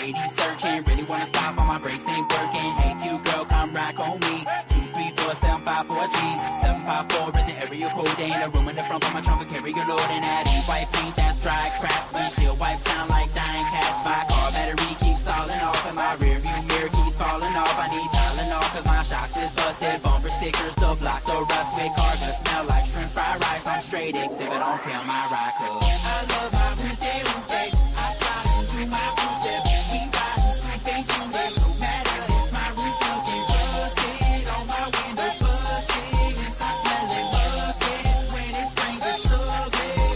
ladies searching. Really wanna stop, all my brakes ain't working. Hey, cute girl, come rock on me. 234-7514. 754 is the area code. Ain't a room in the front, but my trunk will carry your load. And that ain't white paint, that's dry crap. Windshield wipes sound like dying cats. My car battery keeps stalling off, and my rear view mirror keeps falling off. I need Tylenol, cause my shocks is busted. Bumper stickers to block the rust. With car gonna smell like shrimp fried rice. I'm straight exhibit on pimp my ride, cause I love my Woot-day, Woot-day. I slide into my footstep. We riding, sweeping through this. No matter if my roof's looking rusted, on my windows busted, inside smelling musty. When it brings a truck,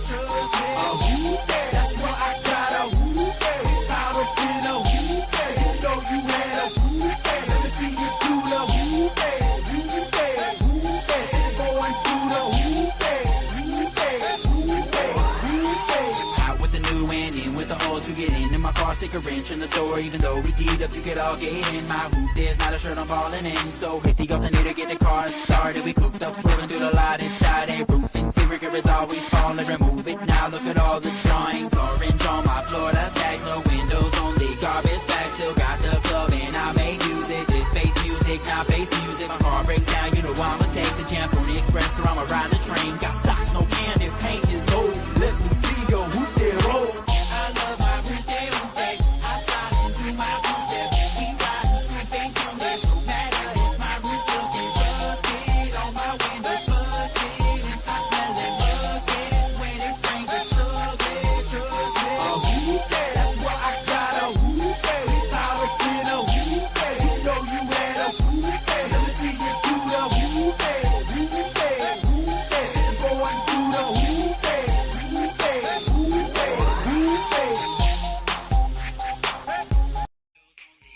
trust me. A Woot-day, that's what I got, a Woot-day. Pound up in a Woot-day. You know you had a Woot-day. Let me see you do the Woot-day. Woot-day, Woot-day. Going through the Woot-day. Woot-day, Woot-day, Woot-day. Out with the new and in with the old to get in. And my car stick a wrench in the door. Even though we deed up, you could all get in. My Woot-day is not a shirt I'm balling in. So hit the alternator, get the car started. We cooked up, swerving through the lot and died. A roof interior is always falling. Remove it now, look at all the drawings. Orange on my Florida tags, no windows only. Garbage bag, still got the club and I may use it. This bass music, not bass music. My car breaks down, you know I'ma take the jam on the express or I'ma ride the train. Got stocks, no candy, paint is old. Let me see your Woot-day roll. I love my Woot-day, Woot-day. I slide into my footstep. We riding, sweeping through this. No matter if my roof's looking rusted, on my windows busted, inside smelling musty. When it brings a truck, trust me. A Woot-day, that's what I got, a Woot-day. Pound up in a Woot-day. You know you had a Woot-day. Let me see you do the Woot-day. Woot-day, Woot-day. Going through the Woot-day. Woot-day, Woot-day, Woot-day.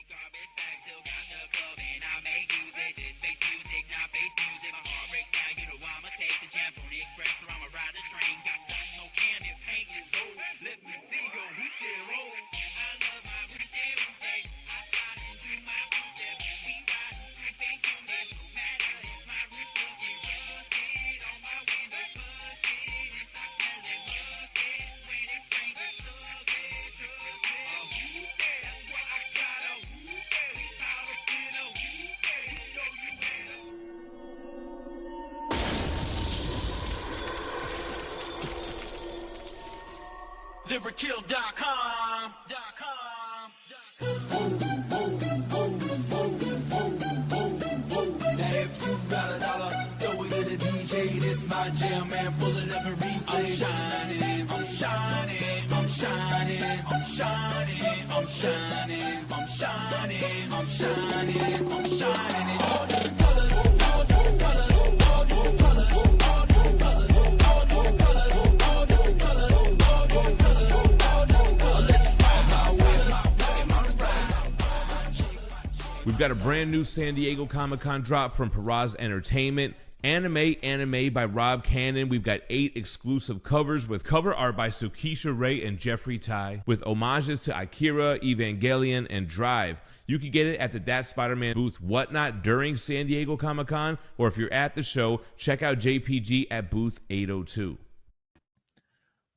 Garbage bag, still got the club and I may use it. This bass music, not bass music. My heart breaks down, you know I'ma take the jam on the express or I'ma ride the train. Got stocks, no candy, paint is old. Let me see your Woot-day roll. I love my Woot-day, Woot-day. I slide into my footstep. We riding, sweeping through this. No matter if my roof's looking rusted, on my windows busted, inside smelling musty. When it brings a truck, trust me. A Woot-day, that's what I got, a Woot-day. Pound up in a Woot-day. You know you had a Lyrikill.com. Now if you got $1, throw it to the DJ. This my jam, man. Pull it up and replay. I'm shining, I'm shining, I'm shining, I'm shining, I'm shining, I'm shining, I'm shining, I'm shining. All different colors, all different colors, all different colors, all different colors, all different colors, all different colors, all different colors, all different colors. Let's ride my way, my ride. We've got a brand new San Diego Comic-Con drop from Paras Entertainment. Anime by Rob Cannon. We've got 8 exclusive covers with cover art by Sukisha Ray and Jeffrey Tai, with homages to Akira, Evangelion, and Drive. You can get it at the That Spider-Man booth Whatnot during San Diego Comic-Con, or if you're at the show, check out JPG at booth 802.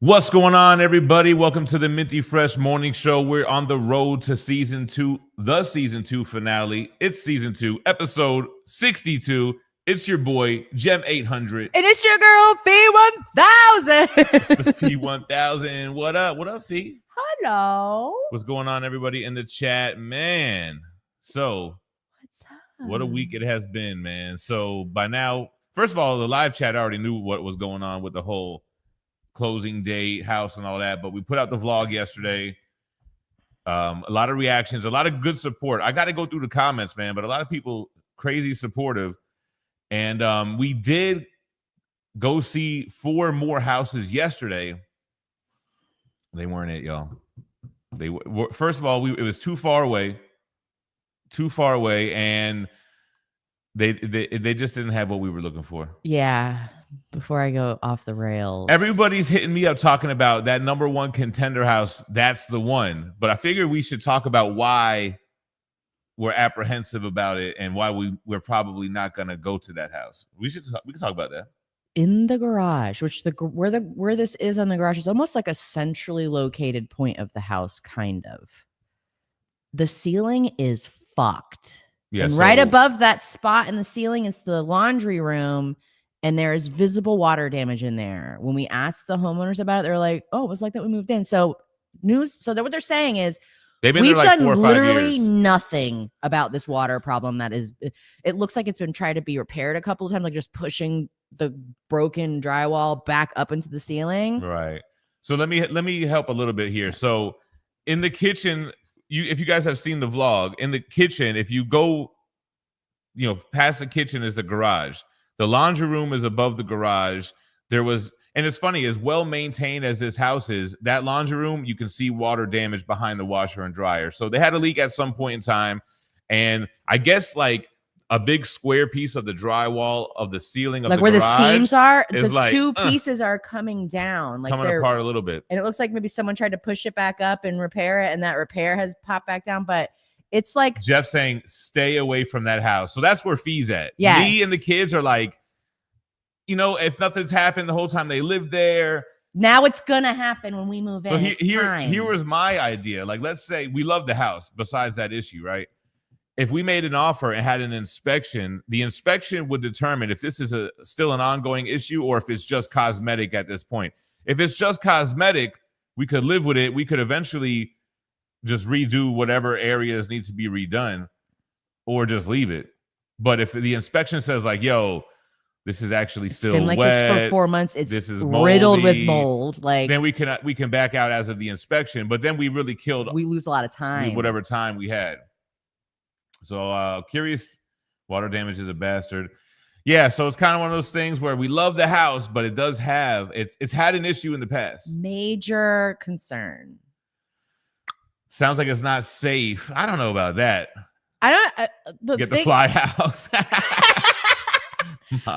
What's going on, everybody? Welcome to the Minty Fresh Morning Show. We're on the road to season 2, the season 2 finale. It's season 2, episode 62. It's your boy, Gem 800. And it's your girl, Phie 1000. It's the Phie 1000. What up? What up, Phie? Hello. What's going on, everybody in the chat? Man, so What's up? what a week it has been, man. So by now, first of all, the live chat already knew what was going on with the whole closing date, house, and all that. But we put out the vlog yesterday. A lot of reactions, a lot of good support. I got to go through the comments, man, but a lot of people crazy supportive. And we did go see 4 more houses yesterday. They weren't it, y'all. They were, first of all, it was too far away, and they just didn't have what we were looking for. Yeah. Before I go off the rails, Everybody's hitting me up talking about that #1 contender house. That's the one. But I figured we should talk about why we're apprehensive about it and why we're probably not going to go to that house. We can talk about that. In the garage, which where this is on the garage is almost like a centrally located point of the house, kind of. the ceiling is fucked. Yeah, and right above that spot in the ceiling is the laundry room, and there is visible water damage in there. When we asked the homeowners about it, they're like, "Oh, it was like that when we moved in." So what they're saying is we've done literally nothing about this water problem. That is, it looks like it's been tried to be repaired a couple of times, like just pushing the broken drywall back up into the ceiling. Right. So let me help a little bit here. So in the kitchen, if you guys have seen the vlog, in the kitchen, if you go, past the kitchen is the garage. The laundry room is above the garage. And it's funny, as well maintained as this house is, that laundry room, you can see water damage behind the washer and dryer. So they had a leak at some point in time. And I guess like a big square piece of the drywall of the ceiling of like the where garage the seams are, is the two pieces are coming down, like coming they're apart a little bit. And it looks like maybe someone tried to push it back up and repair it, and that repair has popped back down. But it's like Jeff saying, stay away from that house. So that's where Phie's at. Yes. Me and the kids are like, if nothing's happened the whole time they lived there. Now it's gonna happen when we move in. So here was my idea. Like, let's say we love the house besides that issue, right? If we made an offer and had an inspection, the inspection would determine if this is still an ongoing issue or if it's just cosmetic at this point. If it's just cosmetic, we could live with it. We could eventually just redo whatever areas need to be redone or just leave it. But if the inspection says like, yo, this is actually still been like wet, this for 4 months, this is riddled moldy, with mold, like then we can back out as of the inspection. But then we really we lose a lot of time. Whatever time we had. So curious, water damage is a bastard. Yeah, so it's kind of one of those things where we love the house, but it does have it's had an issue in the past. Major concern. Sounds like it's not safe. I don't know about that. The fly house.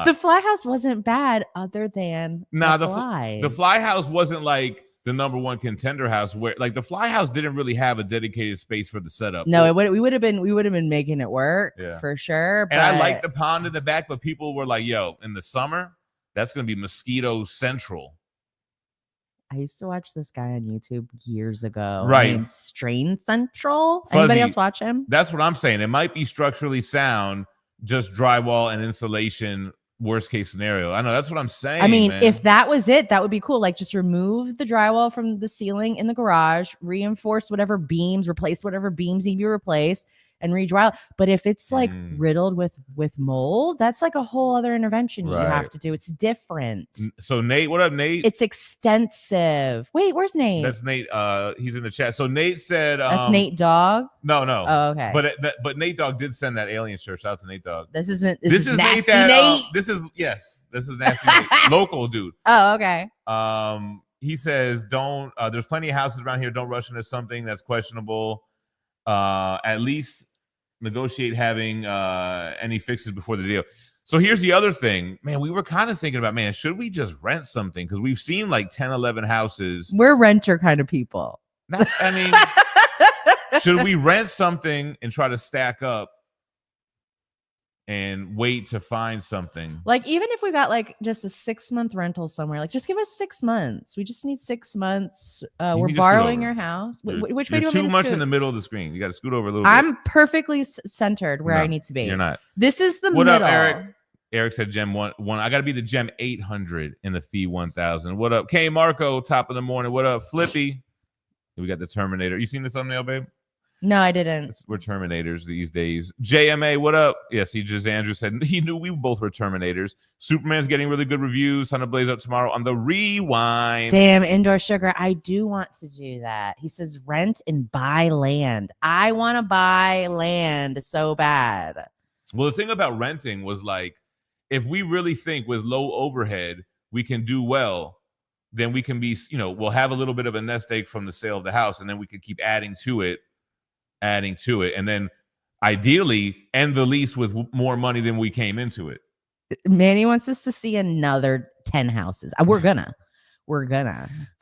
The fly house wasn't bad, other than the fly house wasn't like the number one contender house where like the fly house didn't really have a dedicated space for the setup. No, we would have been making it work for sure. And I like the pond in the back, but people were like, yo, in the summer, that's gonna be mosquito central. I used to watch this guy on YouTube years ago. Right. Named Strain Central. Fuzzy, anybody else watch him? That's what I'm saying. It might be structurally sound, just drywall and insulation. Worst case scenario. I know, that's what I'm saying. I mean, man. if that was it, that would be cool. Like, just remove the drywall from the ceiling in the garage, reinforce whatever beams, replace whatever beams need to be replaced, and re-drywall. But if it's like riddled with mold, that's like a whole other intervention you have to do. It's different. So Nate, what up, Nate? It's extensive. Wait, where's Nate? That's Nate. He's in the chat. So Nate said, that's Nate Dogg. No. Oh, okay. But Nate Dogg did send that alien shirt. Shout out to Nate Dogg. This is Nasty Nate. This is Nasty Nate, local dude. Oh, okay. He says, don't. There's plenty of houses around here. Don't rush into something that's questionable. At least negotiate having any fixes before the deal. So here's the other thing, man. We were kind of thinking about, man, should we just rent something? Because we've seen like 10, 11 houses. We're renter kind of people. I mean, should we rent something and try to stack up and wait to find something? Like, even if we got like just a 6-month rental somewhere, like just give us 6 months. We just need 6 months. We're borrowing your house. Which way do you want me to too much scoot? in the middle of the screen. You got to scoot over a little bit. I'm perfectly centered where I need to be. You're not. This is the what middle. Up, Eric? Eric said Gem 1. I got to be the Gem 800 in the Phie 1000. What up? K Marco, top of the morning. What up? Flippy. We got the Terminator. You seen the thumbnail, babe? No, I didn't. We're Terminators these days. JMA, what up? Yes, he just Andrew said he knew we both were Terminators. Superman's getting really good reviews. Hunter Blaze up tomorrow on the Rewind. Damn, Indoor Sugar. I do want to do that. He says rent and buy land. I want to buy land so bad. Well, the thing about renting was like, if we really think with low overhead we can do well, then we can be, we'll have a little bit of a nest egg from the sale of the house, and then we could keep adding to it, and then ideally end the lease with more money than we came into it. Manny wants us to see another 10 houses. We're gonna.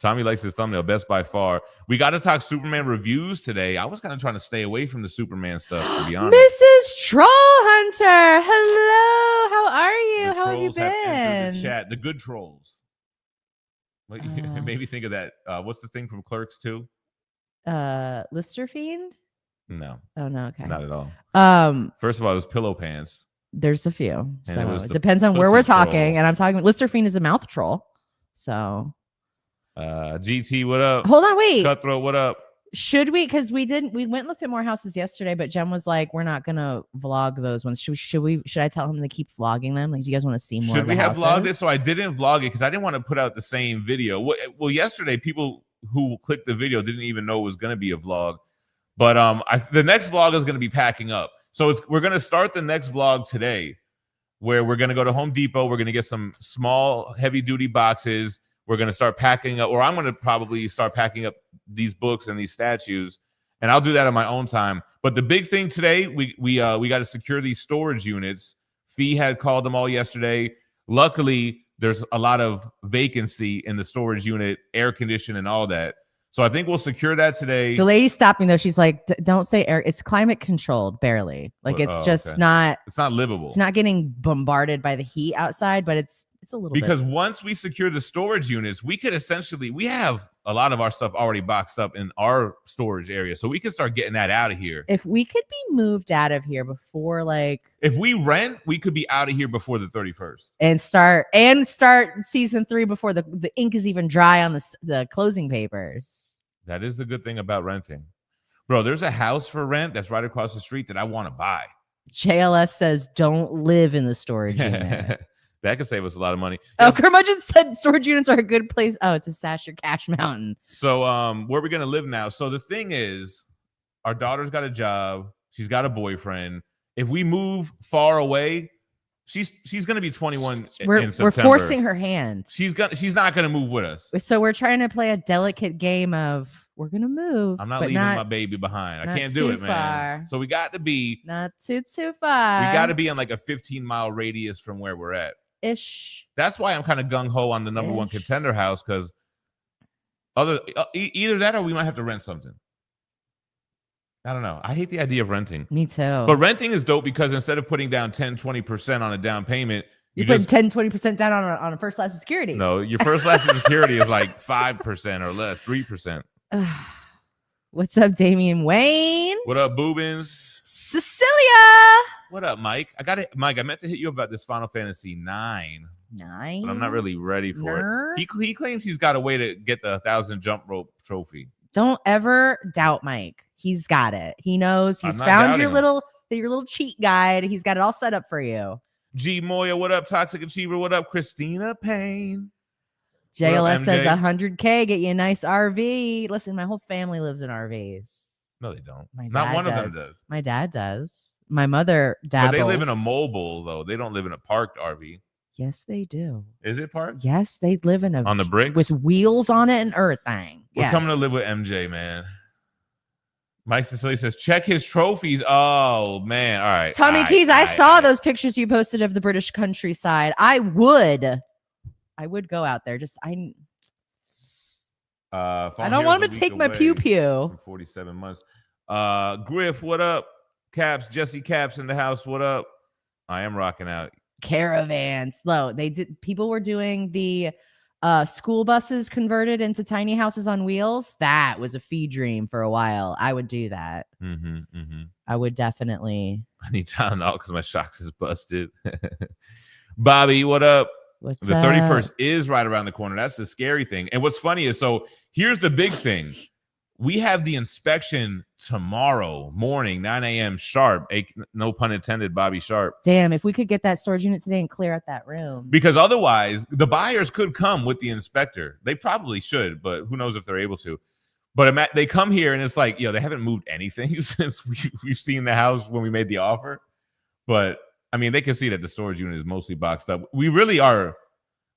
Tommy likes his thumbnail best by far. We got to talk Superman reviews today. I was kind of trying to stay away from the Superman stuff, to be honest. Mrs. Troll Hunter, hello. How are you? The How have you been? The chat, the good trolls. Like, it made me think of that. What's the thing from Clerks 2? Lister Fiend. No. Oh no, okay. Not at all. First of all, it was pillow pants. There's a few. So it the depends on where we're talking. troll. And I'm talking Listerfiend is a mouth troll. So GT, what up? hold on, wait. Cutthroat, what up? Should we? Because we went and looked at more houses yesterday, but Jem was like, "We're not gonna vlog those ones. Should I tell him to keep vlogging them? Like, do you guys want to see more? Should we have vlogged it? So I didn't vlog it because I didn't want to put out the same video. Well, yesterday people who clicked the video didn't even know it was going to be a vlog. But the next vlog is going to be packing up. So we're going to start the next vlog today, where we're going to go to Home Depot. We're going to get some small, heavy-duty boxes. We're going to start packing up, or I'm going to probably start packing up these books and these statues, and I'll do that on my own time. But the big thing today, we got to secure these storage units. Phie had called them all yesterday. Luckily, there's a lot of vacancy in the storage unit, air conditioning, and all that. So I think we'll secure that today. The lady stopped me though. She's like, "Don't say air. It's climate controlled, barely. Like it's just not. It's not livable. It's not getting bombarded by the heat outside, but it's a little bit. Because once we secure the storage units, we have a lot of our stuff already boxed up in our storage area, so we can start getting that out of here. If we could be moved out of here before, like, if we rent, we could be out of here before the 31st and start season 3 before the ink is even dry on the closing papers. That is the good thing about renting, bro. There's a house for rent that's right across the street that I want to buy. JLS says, "Don't live in the storage unit." That could save us a lot of money. Oh, Curmudgeon said storage units are a good place. Oh, it's a stash your cash mountain. So where are we going to live now? So the thing is, our daughter's got a job. She's got a boyfriend. If we move far away, she's going to be 21 in September. We're forcing her hand. She's not going to move with us. So we're trying to play a delicate game of we're going to move. I'm not leaving my baby behind. I can't do it, man. So we got to be not too far. We got to be in like a 15-mile radius from where we're at. Ish. That's why I'm kind of gung-ho on the number one contender house, because either that or we might have to rent something. I don't know. I hate the idea of renting. Me too. But renting is dope because instead of putting down 10-20% on a down payment, you put 10-20% down on a first class of security. No, your first class of security is like 5% or less, 3%. What's up, Damian Wayne? What up, Boobins? Cecilia. What up, Mike? Mike, I meant to hit you about this Final Fantasy 9. But I'm not really ready for it. He claims he's got a way to get the 1,000 jump rope trophy. Don't ever doubt Mike. He's got it. He knows. He's found your little cheat guide. He's got it all set up for you. G Moya, what up? Toxic Achiever, what up? Christina Payne. JLS says 100K, get you a nice RV. Listen, my whole family lives in RVs. No, they don't. Not one of them does. My dad does. My mother dabbles. But they live in a mobile, though. They don't live in a parked RV. Yes, they do. Is it parked? Yes, they live in on the bricks with wheels on it and everything. We're coming to live with MJ, man. Mike Cecilia says, check his trophies. Oh, man. All right. Tommy Keys, I saw those pictures you posted of the British countryside. I would go out there. I don't want him to take my pew-pew. 47 months. Griff, what up? Caps, Jesse Caps in the house. What up? I am rocking out. Caravans. Low. People were doing the school buses converted into tiny houses on wheels. That was a Phie dream for a while. I would do that. I would definitely. I need Tylenol because my shocks is busted. Bobby, what up? The 31st is right around the corner. That's the scary thing. And what's funny is, so here's the big thing. We have the inspection tomorrow morning, 9 a.m. sharp. No pun intended, Bobby Sharp. Damn, if we could get that storage unit today and clear out that room. Because otherwise, the buyers could come with the inspector. They probably should, but who knows if they're able to. But they come here and it's like, they haven't moved anything since we've seen the house when we made the offer. But, I mean, they can see that the storage unit is mostly boxed up. We really are.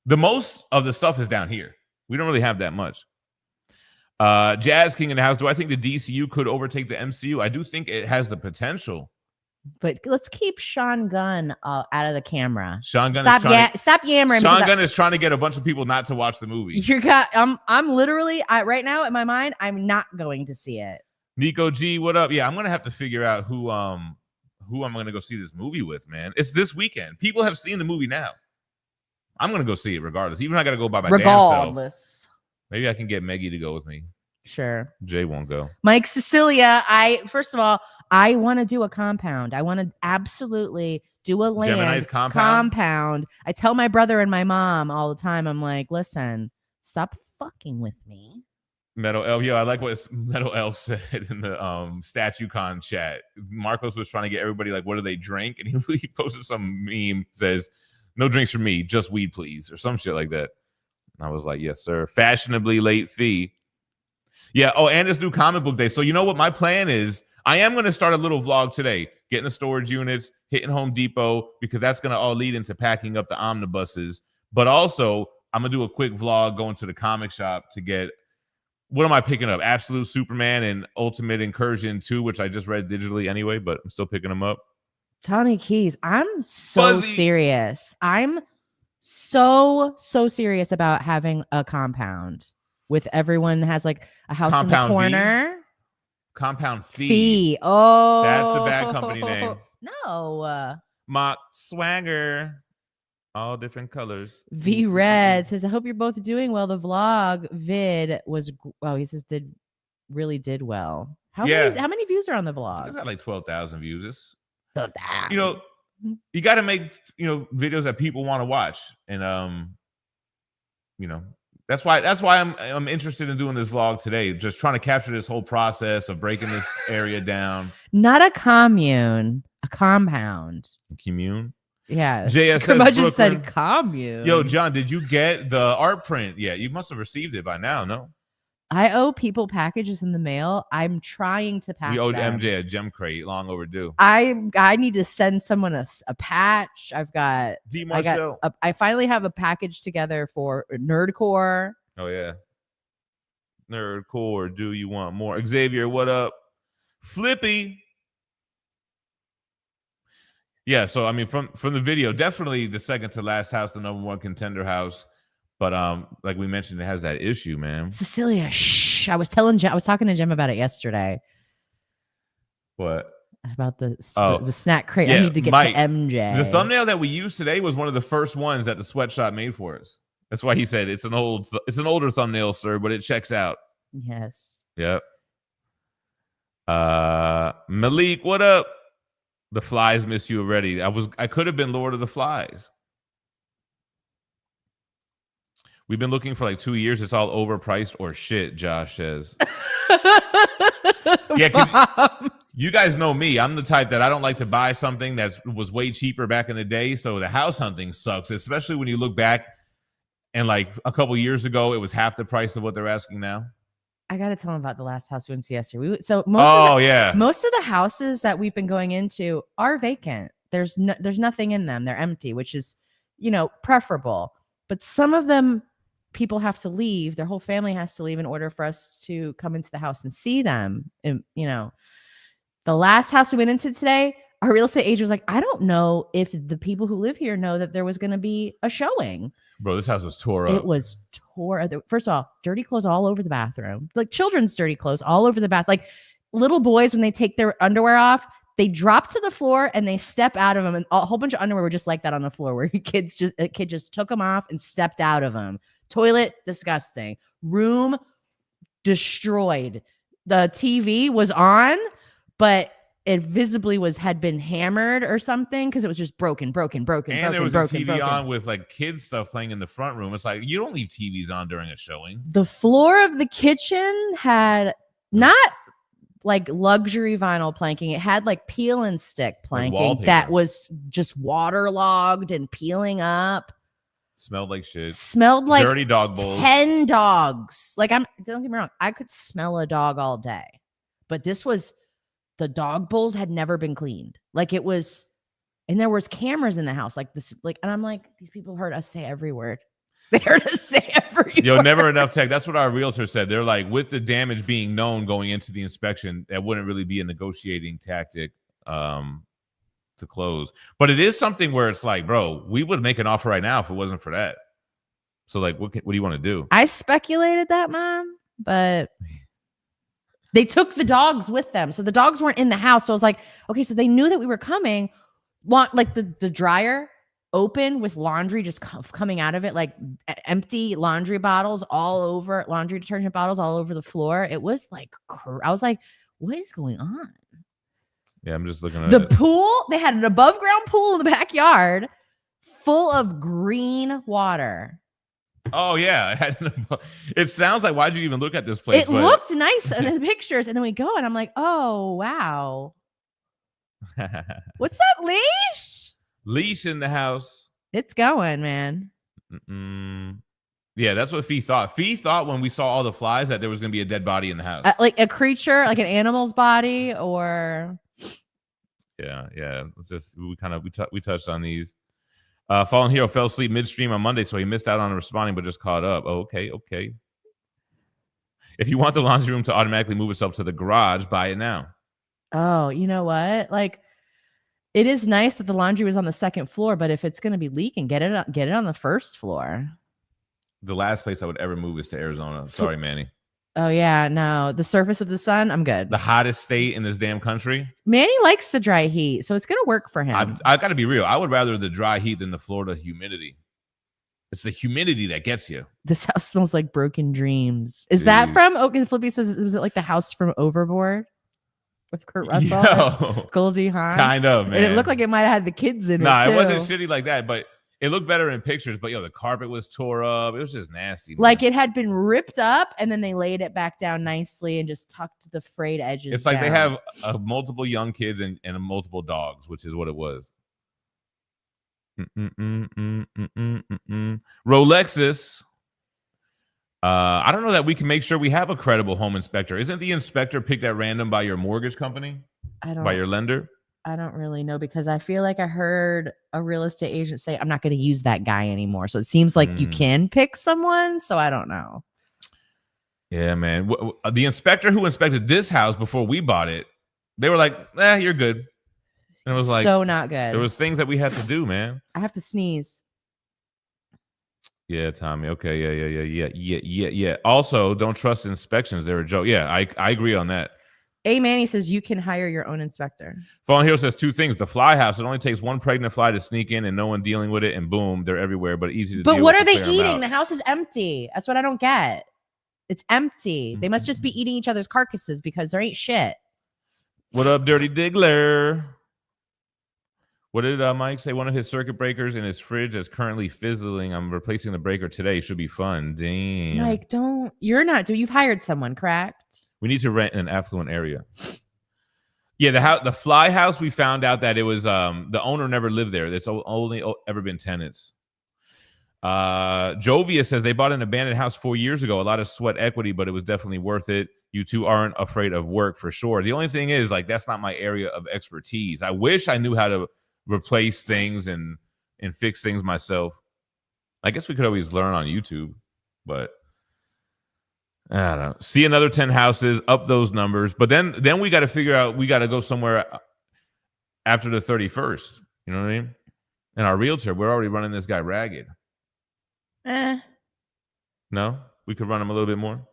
The most of the stuff is down here. We don't really have that much. Jazz King in the house. Do I think the DCU could overtake the MCU? I do think it has the potential. But let's keep Sean Gunn out of the camera. Sean Gunn stop yammering. Sean Gunn is trying to get a bunch of people not to watch the movie. I'm literally right now in my mind, I'm not going to see it. Nico G, what up? Yeah, I'm gonna have to figure out who I'm gonna go see this movie with, man. It's this weekend. People have seen the movie now. I'm gonna go see it regardless. Even if I gotta go by my damn self. Maybe I can get Meggie to go with me. Sure. Jay won't go. Mike Cecilia, first of all, I want to do a compound. I want to absolutely do a land Gemini's compound? compound. I tell my brother and my mom all the time, I'm like, listen, stop fucking with me. Metal Elf, yo, I like what Metal Elf said in the StatueCon chat. Marcos was trying to get everybody like, what do they drink? And he posted some meme, says, no drinks for me, just weed, please, or some shit like that. And I was like, yes, sir. Fashionably late Phie. Yeah. Oh, and it's new comic book day. So you know what my plan is? I am going to start a little vlog today, getting the storage units, hitting Home Depot, because that's going to all lead into packing up the omnibuses. But also, I'm going to do a quick vlog going to the comic shop to get, what am I picking up? Absolute Superman and Ultimate Incursion 2, which I just read digitally anyway, but I'm still picking them up. Tommy Keys, I'm so serious. I'm so serious about having a compound with everyone has like a house compound in the corner. Compound Phie. Phie. Oh, that's the bad company name. No. Mock Swagger. All different colors. V Red says, I hope you're both doing well. The vlog vid was, he says really did well. How many views are on the vlog? It's got like 12,000 views. It's, 12,000. you know, you got to make, videos that people want to watch. And, that's why I'm interested in doing this vlog today. Just trying to capture this whole process of breaking this area down. Not a commune, a compound. Commune? Yeah. JSS just said commune. Yo, John, did you get the art print? Yeah, you must have received it by now, no? I owe people packages in the mail. I'm trying to pack. We owed them. MJ a gem crate, long overdue. I need to send someone a patch. I've got D Marcel. I finally have a package together for Nerdcore. Oh yeah, Nerdcore. Do you want more? Xavier, what up? Flippy. Yeah, so I mean, from the video, definitely the second to last house, the #1 contender house. But like we mentioned, it has that issue, man. Cecilia, shh. I was talking to Jem about it yesterday. What? About the snack crate. Yeah, I need to get to MJ. The thumbnail that we used today was one of the first ones that the sweatshop made for us. That's why he said it's an older thumbnail, sir, but it checks out. Yes. Yep. Malik, what up? The flies miss you already. I could have been Lord of the Flies. We've been looking for like 2 years. It's all overpriced or shit, Josh says. Yeah, 'cause you guys know me. I'm the type that I don't like to buy something that was way cheaper back in the day. So the house hunting sucks, especially when you look back and like a couple years ago, it was half the price of what they're asking now. I got to tell them about the last house we went to yesterday. Most of the houses that we've been going into are vacant. There's nothing in them. They're empty, which is, preferable. But some of them, people have to leave. Their whole family has to leave in order for us to come into the house and see them. And, the last house we went into today, our real estate agent was like, I don't know if the people who live here know that there was going to be a showing. Bro, this house was tore up. It was tore up. First of all, dirty clothes all over the bathroom. Like children's dirty clothes all over the bath. Like little boys, when they take their underwear off, they drop to the floor and they step out of them. And a whole bunch of underwear were just like that on the floor where a kid just took them off and stepped out of them. Toilet, disgusting. Room, destroyed. The TV was on, but it visibly had been hammered or something because it was just broken. And there was a TV on with like kids stuff playing in the front room. It's like, you don't leave TVs on during a showing. The floor of the kitchen had not like luxury vinyl planking. It had like peel and stick planking that was just waterlogged and peeling up. Smelled like shit. Smelled like dirty dog bowls. 10 dogs. Like don't get me wrong. I could smell a dog all day, but the dog bowls had never been cleaned. Like it was, and there was cameras in the house like this. Like, and I'm like, these people heard us say every word. They heard us say every word. Yo, never enough tech. That's what our realtor said. They're like, with the damage being known going into the inspection, that wouldn't really be a negotiating tactic to close. But it is something where it's like, bro, we would make an offer right now if it wasn't for that. So like, what do you want to do? I speculated that, Mom, but they took the dogs with them. So the dogs weren't in the house. So I was like, okay, so they knew that we were coming. Like the dryer open with laundry just coming out of it, like empty laundry bottles all over, laundry detergent bottles all over the floor. It was like, I was like, what is going on? Yeah, I'm just looking at the it. Pool. They had an above ground pool in the backyard full of green water. Oh yeah, it sounds like, why'd you even look at this place? It looked nice in the pictures, and then we go, and I'm like, oh wow, what's up, Leash? Leash in the house. It's going, man. Yeah, that's what Phie thought. Phie thought when we saw all the flies that there was gonna be a dead body in the house, like a creature, like an animal's body, or yeah. Just we touched on these. Fallen Hero fell asleep midstream on Monday, so he missed out on responding, but just caught up. Oh, okay. If you want the laundry room to automatically move itself to the garage, buy it now. Oh, you know what? Like, it is nice that the laundry was on the second floor, but if it's going to be leaking, get it on the first floor. The last place I would ever move is to Arizona. Sorry, Manny. Oh, yeah. No, the surface of the sun, I'm good. The hottest state in this damn country. Manny likes the dry heat, so it's going to work for him. I've got to be real. I would rather the dry heat than the Florida humidity. It's the humidity that gets you. This house smells like broken dreams. Is that from, okay, Flippy says, was it like the house from Overboard with Kurt Russell? Goldie Hawn? Kind of, man. And it looked like it might have had the kids in it, too. It wasn't shitty like that, but it looked better in pictures. But, the carpet was tore up. It was just nasty, man. Like it had been ripped up, and then they laid it back down nicely and just tucked the frayed edges It's like down. they have multiple young kids and multiple dogs, which is what it was. Rolexus. I don't know that we can make sure we have a credible home inspector. Isn't the inspector picked at random by your mortgage company? By your lender? I don't really know, because I feel like I heard a real estate agent say, I'm not going to use that guy anymore. So it seems like you can pick someone. So I don't know. Yeah, man. The inspector who inspected this house before we bought it, they were like, you're good. And it was like, so not good. There was things that we had to do, man. I have to sneeze. Yeah, Tommy. Okay. Yeah. Also, don't trust inspections. They're a joke. Yeah, I agree on that. A Manny says you can hire your own inspector. Fallen Hero says two things. The fly house, it only takes one pregnant fly to sneak in and no one dealing with it, and boom, they're everywhere, but easy to deal with. But what are they eating? The house is empty. That's what I don't get. It's empty. They must just be eating each other's carcasses because there ain't shit. What up, Dirty Diggler? What did Mike say? One of his circuit breakers in his fridge is currently fizzling. I'm replacing the breaker today. Should be fun. Damn. Mike, you've hired someone, correct? We need to rent in an affluent area. Yeah, the fly house, we found out that it was the owner never lived there. It's only ever been tenants. Jovia says they bought an abandoned house 4 years ago. A lot of sweat equity, but it was definitely worth it. You two aren't afraid of work for sure. The only thing is, like, that's not my area of expertise. I wish I knew how to replace things and fix things myself. I guess we could always learn on YouTube, but I don't know. See another 10 houses, up those numbers, but then we got to figure out, we got to go somewhere after the 31st. You know what I mean? And our realtor, we're already running this guy ragged. No, we could run him a little bit more.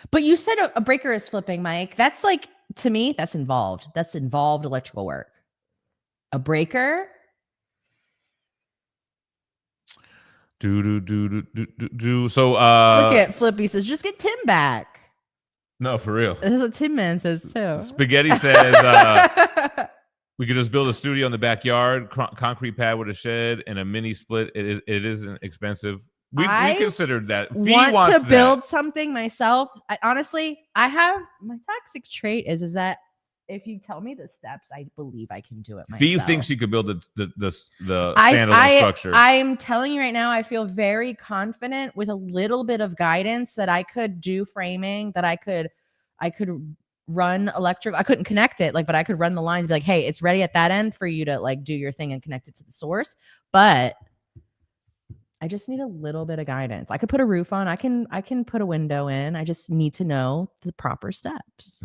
But you said a breaker is flipping, Mike. That's like, to me, that's involved. That's involved electrical work. A breaker. So look at Flippy says, just get Tim back. No, for real. That's what Tim Man says too. Spaghetti says we could just build a studio in the backyard, concrete pad with a shed and a mini split. It isn't expensive. We considered that. Phie wants to build something myself. Honestly, I have my toxic trait is that if you tell me the steps, I believe I can do it myself. Phie thinks she could build the standalone structure. I'm telling you right now, I feel very confident with a little bit of guidance that I could do framing, that I could run electric. I couldn't connect it, but I could run the lines and be like, hey, it's ready at that end for you to do your thing and connect it to the source. But I just need a little bit of guidance. I could put a roof on. I can put a window in. I just need to know the proper steps.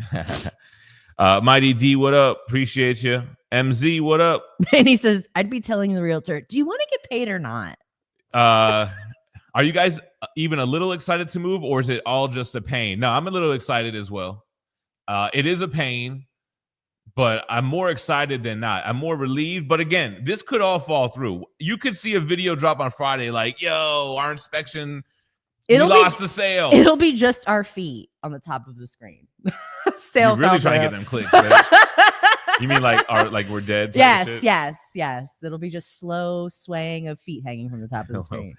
Mighty D, what up? Appreciate you. MZ, what up? And he says, I'd be telling the realtor, do you want to get paid or not? Are you guys even a little excited to move, or is it all just a pain? No, I'm a little excited as well. It is a pain, but I'm more excited than not. I'm more relieved. But again, this could all fall through. You could see a video drop on Friday like, yo, our inspection, we lost the sale. It'll be just our feet on the top of the screen. Sale You're really trying to get them clicks, right? You mean like we're dead? Yes. It'll be just slow swaying of feet hanging from the top of the screen.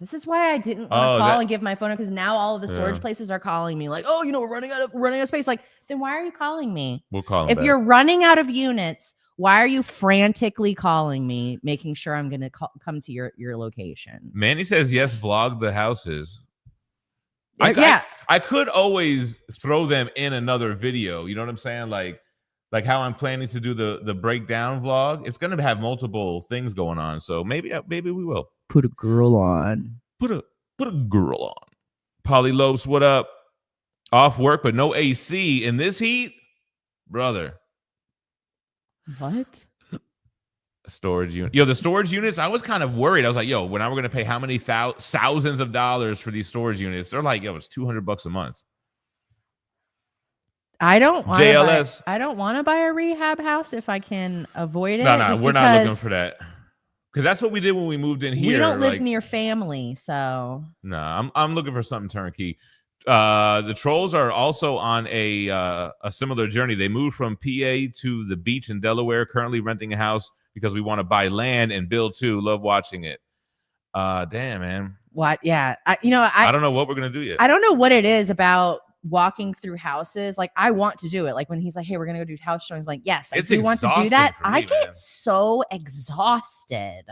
This is why I didn't want to call and give my phone, because now all of the storage places are calling me like, oh, we're running out of space. Like, then why are you calling me? We'll call them if back. You're running out of units, why are you frantically calling me, making sure I'm going to come to your location? Manny says yes. Vlog the houses. I could always throw them in another video. You know what I'm saying? Like how I'm planning to do the breakdown vlog. It's going to have multiple things going on. So maybe we will put a girl on. Put a girl on. Polly Lopes, what up? Off work, but no AC in this heat, brother. What? Storage unit. Yo, the storage units, I was kind of worried. I was like, yo, when are we going to pay how many thousands of dollars for these storage units? They're like, yo, it's $200 a month. I don't want JLS. I don't want to buy a rehab house if I can avoid it. No, we're not looking for that. Because that's what we did when we moved in here. We don't live near family, so. No, I'm looking for something turnkey. The Trolls are also on a similar journey. They moved from PA to the beach in Delaware, currently renting a house because we want to buy land and build too. Love watching it. Damn, man. What? Yeah. I don't know what we're going to do yet. I don't know what it is about walking through houses. Like, I want to do it. Like when he's like, hey, we're going to go do house showings. Like, yes, I do want to do that. I get so exhausted.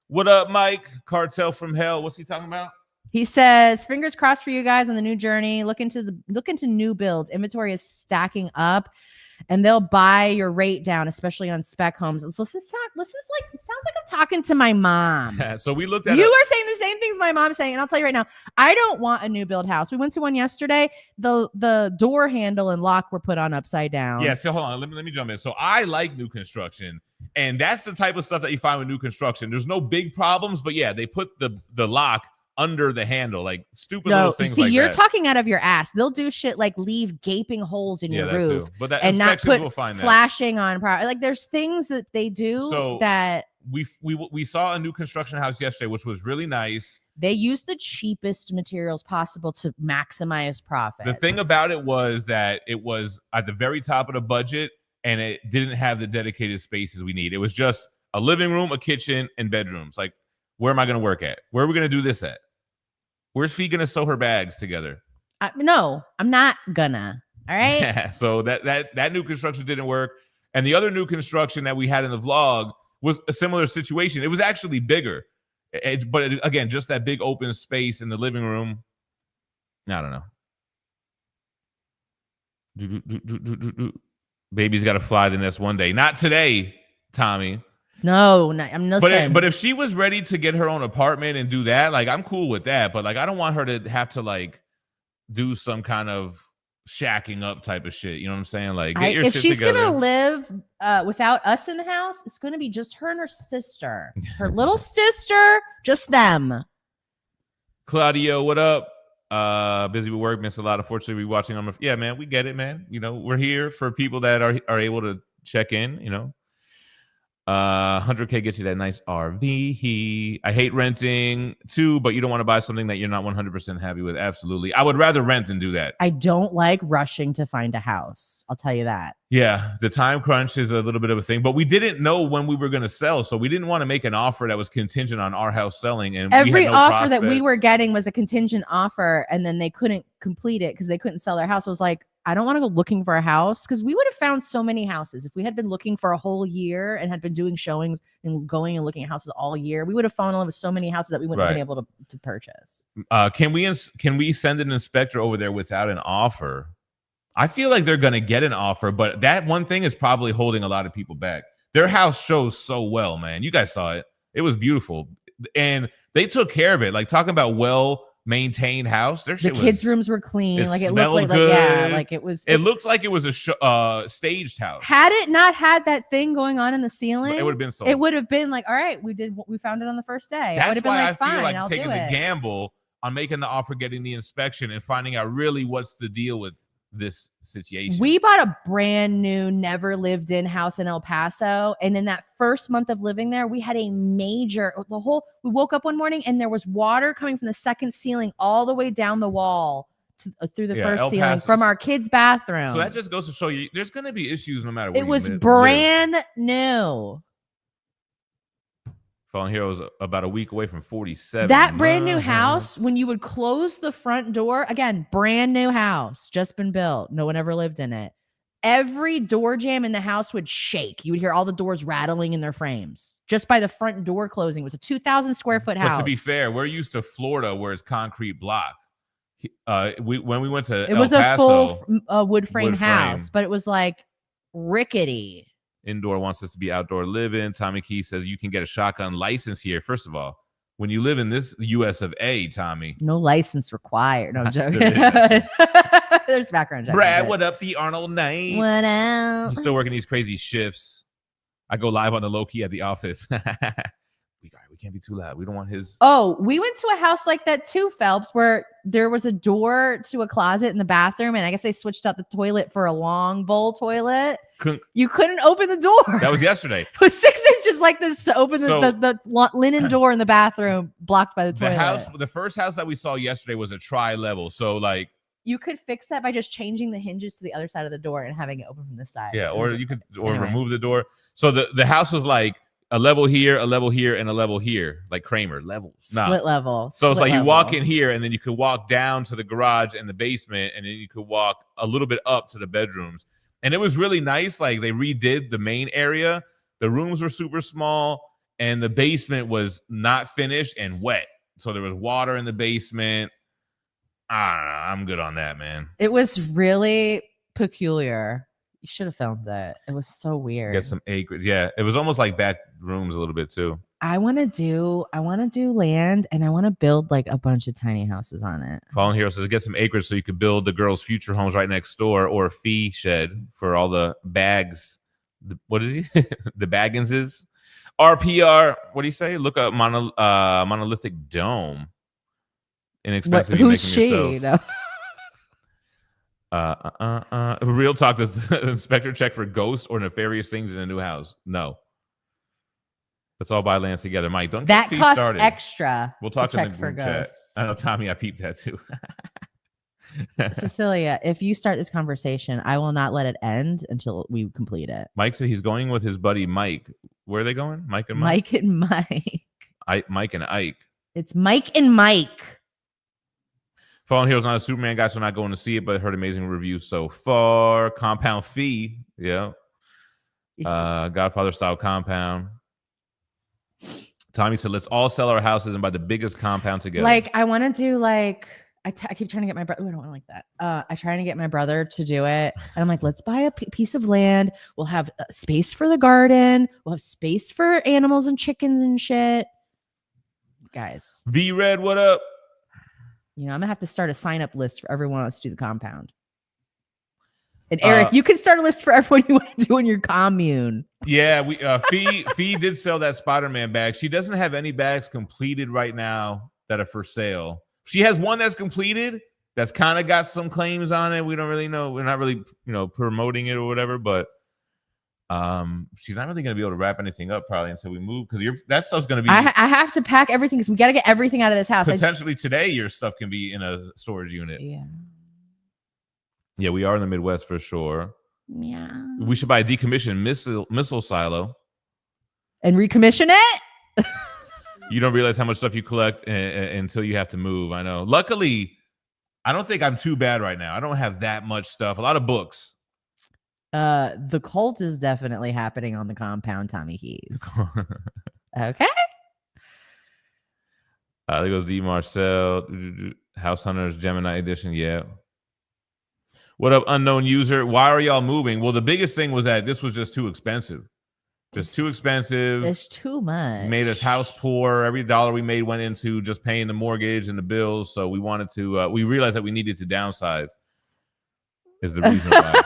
What up, Mike? Cartel from Hell. What's he talking about? He says, fingers crossed for you guys on the new journey. Look into new builds. Inventory is stacking up, and they'll buy your rate down, especially on spec homes. It sounds like I'm talking to my mom. So we looked at. You are saying the same things my mom's saying, and I'll tell you right now, I don't want a new build house. We went to one yesterday. The door handle and lock were put on upside down. Yeah. So hold on. Let me jump in. So I like new construction, and that's the type of stuff that you find with new construction. There's no big problems, but yeah, they put the lock under the handle, like stupid little things. See, like you're that. talking out of your ass. They'll do shit like leave gaping holes in your roof, but that and not put flashing that. on. Like there's things that they do that we saw a new construction house yesterday, which was really nice. They used the cheapest materials possible to maximize profit. The thing about it was that it was at the very top of the budget, and it didn't have the dedicated spaces we need. It was just a living room, a kitchen, and bedrooms. Like, where am I going to work at? Where are we going to do this at? Where's Phie going to sew her bags together? No, I'm not gonna. All right. Yeah. So that new construction didn't work. And the other new construction that we had in the vlog was a similar situation. It was actually bigger. But again, just that big open space in the living room. I don't know. Baby's got to fly the nest one day. Not today, Tommy. No, I'm not. But if she was ready to get her own apartment and do that, like, I'm cool with that. But like, I don't want her to have to like do some kind of shacking up type of shit. You know what I'm saying? Like, get your shit together. If she's gonna live without us in the house, it's gonna be just her and her sister, her little sister, just them. Claudio, what up? Busy with work, miss a lot. Unfortunately, we watching on. Yeah, man, we get it, man. You know, we're here for people that are able to check in. You know. 100K gets you that nice RV. I hate renting too, but you don't want to buy something that you're not 100% happy with. Absolutely. I would rather rent than do that. I don't like rushing to find a house. I'll tell you that. Yeah. The time crunch is a little bit of a thing, but we didn't know when we were going to sell. So we didn't want to make an offer that was contingent on our house selling. And every offer that we were getting was a contingent offer. And then they couldn't complete it because they couldn't sell their house. It was like, I don't want to go looking for a house, because we would have found so many houses. If we had been looking for a whole year and had been doing showings and going and looking at houses all year, we would have fallen in love with so many houses that we wouldn't have been able to purchase. Can we send an inspector over there without an offer? I feel like they're going to get an offer, but that one thing is probably holding a lot of people back. Their house shows so well, man. You guys saw it. It was beautiful. And they took care of it. Like, talking about well-maintained house. Their shit, the kids' rooms were clean. Like, it looked like it was. It looked like it was a staged house. Had it not had that thing going on in the ceiling, it would have been sold. It would have been like, all right, we found it on the first day. That's been why like, I feel like taking the gamble on making the offer, getting the inspection, and finding out really what's the deal with this situation. We bought a brand new, never lived in house in El Paso. And in that first month of living there, we had a major, we woke up one morning and there was water coming from the second ceiling all the way down the wall through the first El ceiling Paso's, from our kids' bathroom. So that just goes to show you there's going to be issues no matter where it was live. brand new. Fallen Hero was about a week away from 47. That brand new house, when you would close the front door, again, brand new house, just been built. No one ever lived in it. Every door jamb in the house would shake. You would hear all the doors rattling in their frames just by the front door closing. It was a 2,000 square foot house. But to be fair, we're used to Florida where it's concrete block. When we went to it was El a Paso, full wood frame house, but it was like rickety. Indoor wants us to be outdoor living. Tommy Key says you can get a shotgun license here. First of all, when you live in this US of A, Tommy. No license required. No, I'm joking. There's background. Brad, what up? The Arnold Knight. What up? I'm still working these crazy shifts. I go live on the low key at the office. We can't be too loud. We don't want his. Oh, we went to a house like that too, Phelps, where there was a door to a closet in the bathroom, and I guess they switched out the toilet for a long bowl toilet. You couldn't open the door. That was yesterday. It was 6 inches like this to open the linen door in the bathroom, blocked by the toilet. The first house that we saw yesterday was a tri-level, so like you could fix that by just changing the hinges to the other side of the door and having it open from this side. Yeah, or you could remove the door. So the house was like a level here, and a level here, like Kramer levels. Split level. So it's like you walk in here, and then you could walk down to the garage and the basement, and then you could walk a little bit up to the bedrooms. And it was really nice. Like they redid the main area. The rooms were super small, and the basement was not finished and wet. So there was water in the basement. I don't know. I'm good on that, man. It was really peculiar. You should have filmed it. It was so weird. Get some acreage. Yeah, it was almost like back rooms a little bit too. I want to do land, and I want to build like a bunch of tiny houses on it. Fallen Hero says get some acreage so you could build the girls' future homes right next door, or a Phie shed for all the bags. What is he? The Bagginses. RPR. What do you say? Look up monolithic dome. Inexpensive. Who's she? No. Real talk. Does the inspector check for ghosts or nefarious things in a new house? No. Let's all buy lands together. Mike, don't that get costs started. Extra. We'll talk in the group chat. I know, Tommy, I peeped that too. Cecilia, if you start this conversation, I will not let it end until we complete it. Mike said he's going with his buddy Mike. Where are they going? Mike and Mike? Mike and Mike. Mike and Ike. It's Mike and Mike. Fallen Hero's not a Superman guy, so I'm not going to see it, but heard amazing reviews so far. Compound Phie. Yeah. Godfather style compound. Tommy said, let's all sell our houses and buy the biggest compound together. Like, I want to do like, I keep trying to get my brother. I don't want to like that. I trying to get my brother to do it. And I'm like, let's buy a piece of land. We'll have space for the garden. We'll have space for animals and chickens and shit. Guys. V-Red, what up? You know, I'm going to have to start a sign-up list for everyone else to do the compound. And Eric, you can start a list for everyone you want to do in your commune. Yeah, Phie did sell that Spider-Man bag. She doesn't have any bags completed right now that are for sale. She has one that's completed that's kind of got some claims on it. We don't really know. We're not really, promoting it or whatever, but she's not really going to be able to wrap anything up probably until we move, because that stuff's going to be. I have to pack everything because we got to get everything out of this house. Potentially today, your stuff can be in a storage unit. Yeah, we are in the Midwest for sure. Yeah, we should buy a decommissioned missile silo and recommission it. You don't realize how much stuff you collect until you have to move. I know. Luckily, I don't think I'm too bad right now. I don't have that much stuff. A lot of books. The cult is definitely happening on the compound, Tommy Keys. Okay. There goes D. Marcel. House Hunters Gemini Edition. Yeah. What up, unknown user? Why are y'all moving? Well, the biggest thing was that this was just too expensive. Just too expensive. It's too much. Made us house poor. Every dollar we made went into just paying the mortgage and the bills. So we wanted to, we realized that we needed to downsize is the reason why.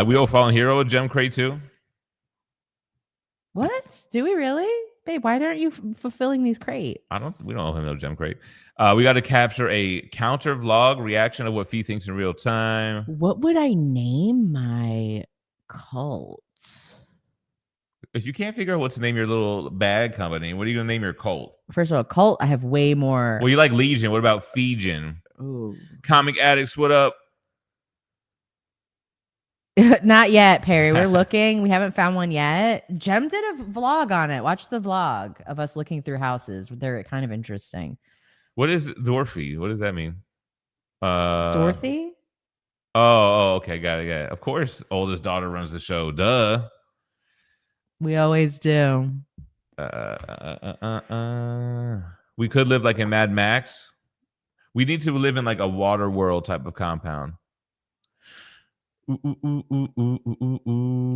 We owe Fallen Hero a gem crate too. What? Do we really? Babe, why aren't you fulfilling these crates? We don't owe him no gem crate. We got to capture a counter vlog reaction of what Phie thinks in real time. What would I name my cult? If you can't figure out what to name your little bag company, what are you going to name your cult? First of all, cult, I have way more. Well, you like Legion. What about Fijian? Ooh. Comic Addicts, what up? Not yet, Perry. We're looking. We haven't found one yet. Gem did a vlog on it. Watch the vlog of us looking through houses. They're kind of interesting. What is Dorothy? What does that mean? Dorothy? Oh, okay. Got it. Of course, oldest daughter runs the show. Duh. We always do. We could live like in Mad Max. We need to live in like a water world type of compound.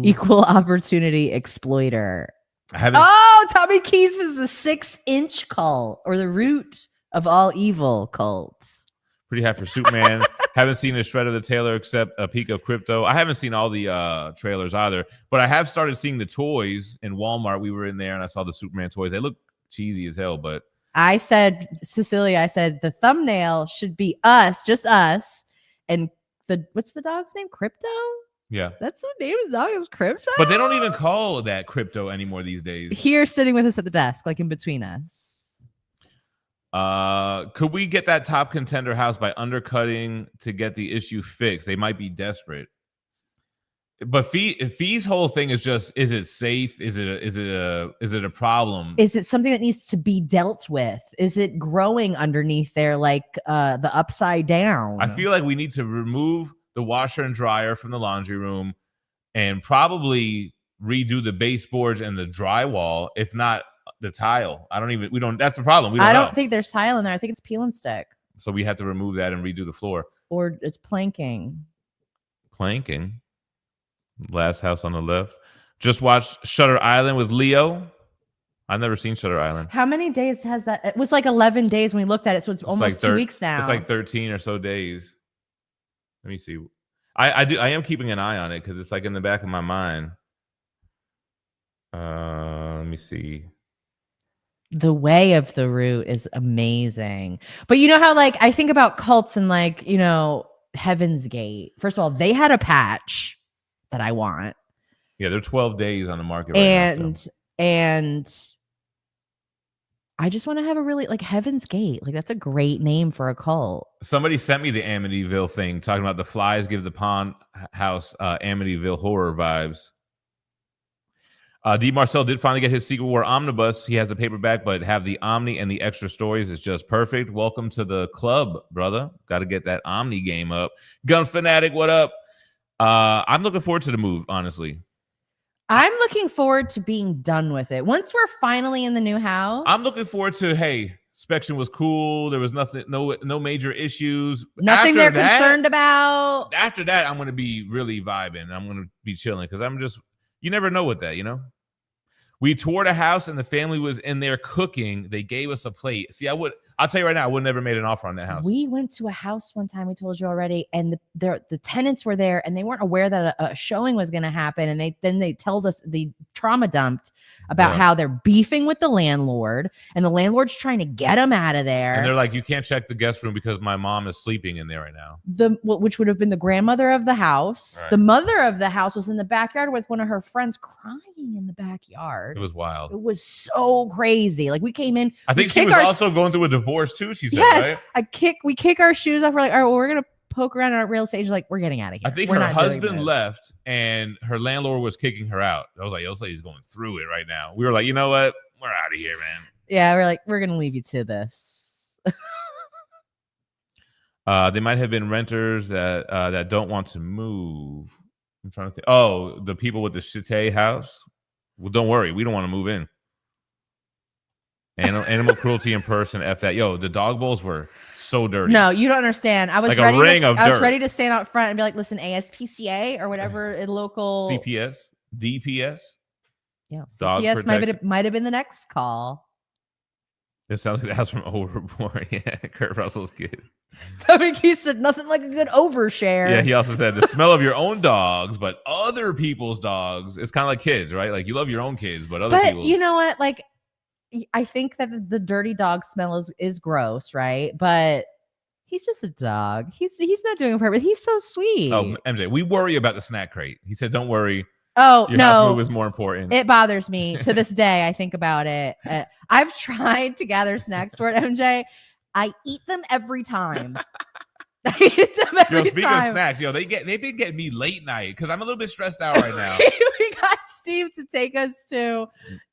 Equal opportunity exploiter. Tommy Keys is the 6-inch cult, or the root of all evil cult. Pretty high for Superman. Haven't seen a shred of the trailer except a peek of Crypto. I haven't seen all the trailers either, but I have started seeing the toys in Walmart. We were in there and I saw the Superman toys. They look cheesy as hell, but I said, Cecilia, the thumbnail should be us, just us, and what's the dog's name? Crypto? Yeah. That's the name of the dog, is Crypto? But they don't even call that Crypto anymore these days. Here sitting with us at the desk, like in between us. Could we get that top contender house by undercutting to get the issue fixed? They might be desperate. But Phie's whole thing is just: is it safe? Is it a problem? Is it something that needs to be dealt with? Is it growing underneath there, like the upside down? I feel like we need to remove the washer and dryer from the laundry room, and probably redo the baseboards and the drywall, if not the tile. That's the problem. I don't think there's tile in there. I think it's peel and stick. So we have to remove that and redo the floor. Or it's planking. Planking. Last house on the left. Just watched Shutter Island with Leo. I've never seen Shutter Island. How many days has that? It was like 11 days when we looked at it, so it's almost like 2 weeks now. It's like 13 or so days. Let me see. I am keeping an eye on it because it's like in the back of my mind. Let me see. The Way of the Root is amazing. But you know how, like, I think about cults and, like, you know, Heaven's Gate. First of all, they had a patch that I want. Yeah, they're 12 days on the market right now. And I just want to have a really, like, Heaven's Gate. Like, that's a great name for a cult. Somebody sent me the Amityville thing talking about the flies give the pond house Amityville horror vibes. D. Marcel did finally get his Secret War omnibus. He has the paperback, but have the Omni and the extra stories is just perfect. Welcome to the club, brother. Got to get that Omni game up. Gun Fanatic, what up? I'm looking forward to the move, honestly. I'm looking forward to being done with it. Once we're finally in the new house. I'm looking forward to, hey, inspection was cool. There was nothing, no major issues. Nothing they're concerned about. After that, I'm going to be really vibing. I'm going to be chilling because you never know with that, you know? We toured a house and the family was in there cooking. They gave us a plate. See, I'll tell you right now, I would never made an offer on that house. We went to a house one time, we told you already, and the tenants were there and they weren't aware that a showing was going to happen. And they told us, they trauma dumped about how they're beefing with the landlord and the landlord's trying to get them out of there. And they're like, you can't check the guest room because my mom is sleeping in there right now. Which would have been the grandmother of the house. Right. The mother of the house was in the backyard with one of her friends crying in the backyard. It was wild. It was so crazy. Like, we came in. I think she was also going through a divorce too, she said, yes, right? We kick our shoes off. We're like, all right, well, we're going to poke around our real estate. Like, we're getting out of here. I think her husband left and her landlord was kicking her out. I was like, yo, this lady's going through it right now. We were like, you know what? We're out of here, man. Yeah, we're like, we're going to leave you to this. They might have been renters that don't want to move. I'm trying to think. Oh, the people with the Chite house. Well, don't worry. We don't want to move in. Animal cruelty in person. F that. Yo, the dog bowls were so dirty. No, you don't understand. I was like ready to stand out front and be like, listen, ASPCA or whatever local CPS, DPS. Yeah, CPS might have been the next call. It sounds like that's from Overboard. Yeah, Kurt Russell's kid. Tommy Keys said nothing like a good overshare. Yeah, he also said the smell of your own dogs, but other people's dogs. It's kind of like kids, right? Like, you love your own kids, but other people's. You know what? Like, I think that the dirty dog smell is gross, right? But he's just a dog. He's not doing it for it. He's so sweet. Oh, MJ, we worry about the snack crate. He said, "Don't worry. Oh, Your no. house move is more important." It bothers me to this day. I think about it. I've tried to gather snacks for it, MJ. I eat them every time. I eat them every Speaking time. of snacks, they've been getting me late night because I'm a little bit stressed out right now. We got Steve to take us to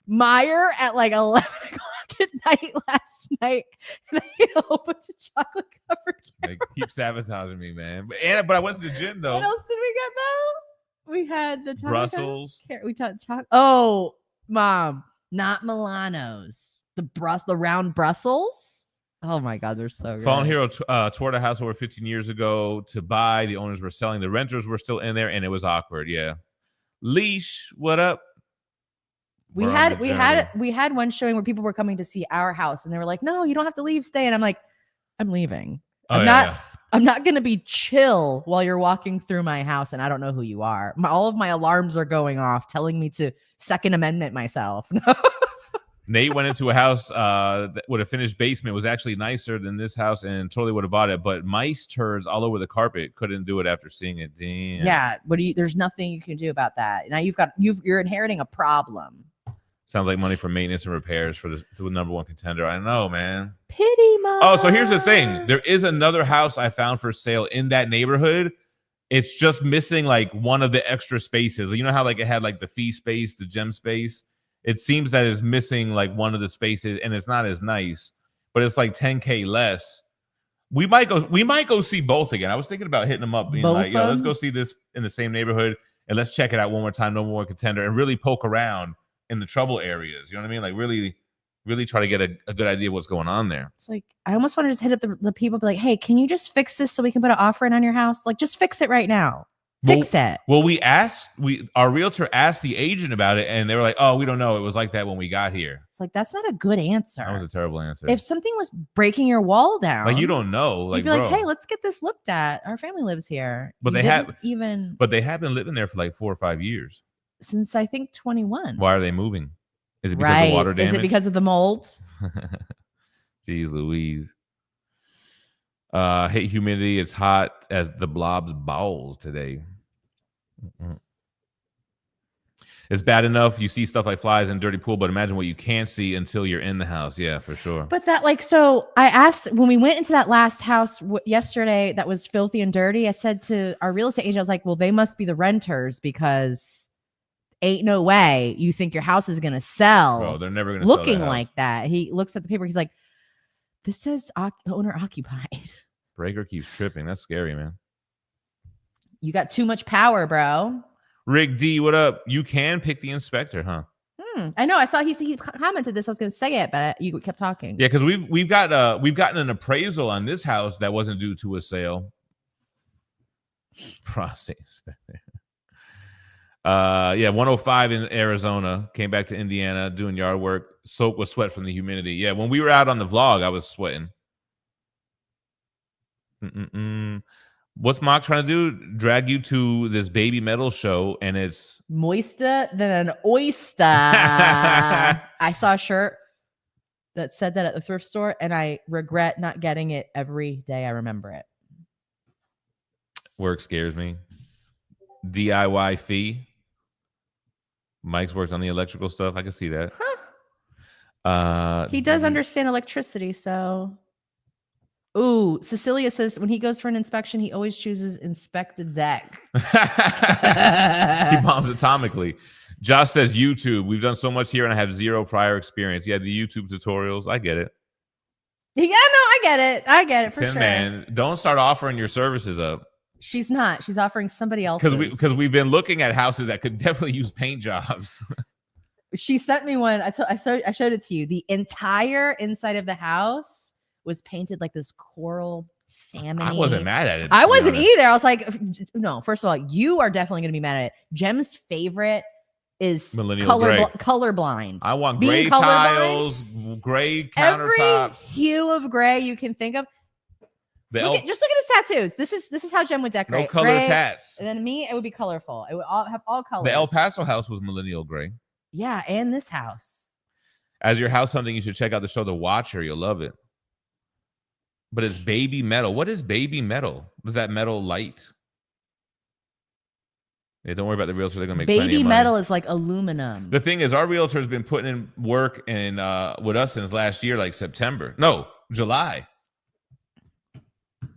Meijer at like 11 o'clock at night last night, and I ate a whole bunch of chocolate covered carrots. Keep sabotaging me, man. But I went to the gym though. What else did we get though? We had the chocolate Brussels. We talked chocolate. Oh, Mom, not Milanos. The round Brussels. Oh my God, they're so good. Fallen Hero toured a house over 15 years ago to buy. The owners were selling. The renters were still in there, and it was awkward. Yeah. Leash, what up? We had one showing where people were coming to see our house, and they were like, "No, you don't have to leave. Stay." And I'm like, "I'm leaving. I'm not going to be chill while you're walking through my house, and I don't know who you are. All of my alarms are going off, telling me to Second Amendment myself." Nate went into a house with a finished basement. It was actually nicer than this house and totally would have bought it. But mice turds all over the carpet. Couldn't do it after seeing it. Damn. Yeah. There's nothing you can do about that. Now you're inheriting a problem. Sounds like money for maintenance and repairs for the number one contender. I know, man. Pity, Mom. Oh, so here's the thing. There is another house I found for sale in that neighborhood. It's just missing like one of the extra spaces. You know how like it had like the Phie space, the gem space? It seems that it's missing like one of the spaces, and it's not as nice, but it's like $10K less. We might go see both again. I was thinking about hitting them up, being like, "Yo, let's go see this in the same neighborhood, and let's check it out one more time, no more contender, and really poke around in the trouble areas." You know what I mean? Like really, really try to get a good idea of what's going on there. It's like I almost want to just hit up the people, be like, "Hey, can you just fix this so we can put an offer in on your house? Like, just fix it right now." Fix it. Well, our realtor asked the agent about it, and they were like, "Oh, we don't know. It was like that when we got here." It's like, that's not a good answer. That was a terrible answer. If something was breaking your wall down, like you don't know, like, you'd be like, "Hey, let's get this looked at. Our family lives here." But they have been living there for like 4 or 5 years. Since I think 21. Why are they moving? Is it because of the water damage? Is it because of the mold? Jeez Louise. Hate humidity. It's hot as the blob's bowels today. It's bad enough you see stuff like flies in a dirty pool, but imagine what you can't see until you're in the house. Yeah, for sure. But so I asked when we went into that last house yesterday that was filthy and dirty. I said to our real estate agent, I was like, "Well, they must be the renters because ain't no way you think your house is gonna sell." Bro, they're never gonna looking sell that like that. He looks at the paper. He's like, "This says owner occupied." Breaker keeps tripping. That's scary, man. You got too much power, bro. Rick D, what up? You can pick the inspector, huh? I know. I saw he commented this. I was going to say it, but you kept talking. Yeah, because we've gotten an appraisal on this house that wasn't due to a sale. Prostate inspector. 105 in Arizona. Came back to Indiana doing yard work. Soaked with sweat from the humidity. Yeah, when we were out on the vlog, I was sweating. What's Mock trying to do? Drag you to this baby metal show, and it's moister than an oyster. I saw a shirt that said that at the thrift store, and I regret not getting it every day. I remember it. Work scares me. DIY fee. Mike's works on the electrical stuff. I can see that. He does understand electricity, so. Ooh, Cecilia says when he goes for an inspection, he always chooses inspect a deck. He bombs atomically. Josh says YouTube. We've done so much here and I have zero prior experience. Yeah, the YouTube tutorials. I get it. Yeah, no, I get it. I get it for sure. Man, don't start offering your services up. She's not. She's offering somebody else's. Because we've been looking at houses that could definitely use paint jobs. She sent me one. I showed it to you. The entire inside of the house was painted like this coral salmon. I wasn't mad at it. I wasn't either. I was like, no, first of all, you are definitely going to be mad at it. Jem's favorite is colorblind. I want gray tiles, gray countertops. Every hue of gray you can think of. Just look at his tattoos. This is how Gem would decorate. No color gray, tats. And then me, it would be colorful. It would all have all colors. The El Paso house was millennial gray. Yeah, and this house. As you're house hunting, you should check out the show The Watcher. You'll love it. But it's baby metal. What is baby metal? Was that metal light? Yeah, don't worry about the realtor. They're gonna make plenty of Baby money. metal is like aluminum. The thing is, our realtor has been putting in work and with us since last year, like July.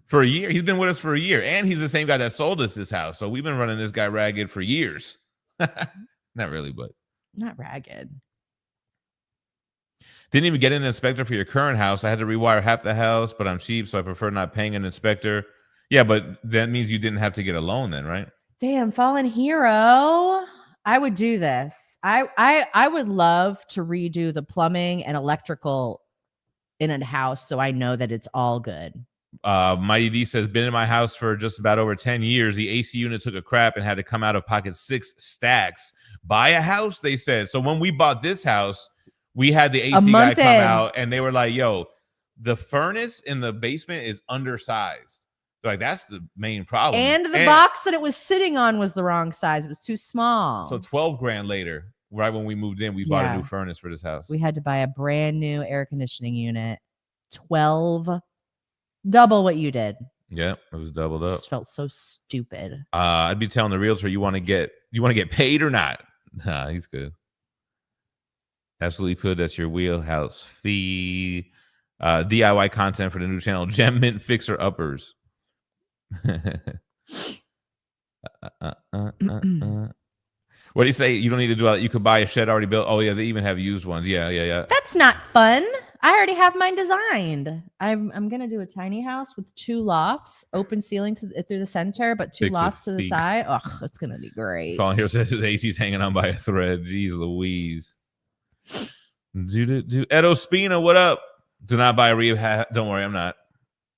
For a year. He's been with us for a year. And he's the same guy that sold us this house. So we've been running this guy ragged for years. Not really, but. Not ragged. Didn't even get an inspector for your current house. I had to rewire half the house, but I'm cheap, so I prefer not paying an inspector. Yeah, but that means you didn't have to get a loan then, right? Damn, fallen hero. I would do this. I would love to redo the plumbing and electrical in a house so I know that it's all good. Mighty D says, been in my house for just about over 10 years. The AC unit took a crap and had to come out of pocket 6 stacks. Buy a house, they said. So when we bought this house, we had the AC guy come out and they were like, yo, the furnace in the basement is undersized. Like, that's the main problem. And the box that it was sitting on was the wrong size. It was too small. So 12 grand later, right when we moved in, we bought a new furnace for this house. We had to buy a brand new air conditioning unit. 12. Double what you did. Yeah, it was doubled up. Just felt so stupid. I'd be telling the realtor, you want to get paid or not? Nah, he's good. Absolutely could. That's your wheelhouse. Phie. DIY content for the new channel. GemMint Fixer Uppers. What do you say? You don't need to do that. You could buy a shed already built. Oh yeah, they even have used ones. Yeah. That's not fun. I already have mine designed. I'm gonna do a tiny house with 2 lofts, open ceiling through the center, but 2 lofts to the side. Oh, it's gonna be great. Falling here says his AC's hanging on by a thread. Jeez Louise. Edo Spina, what up? Do not buy a rehab. Don't worry,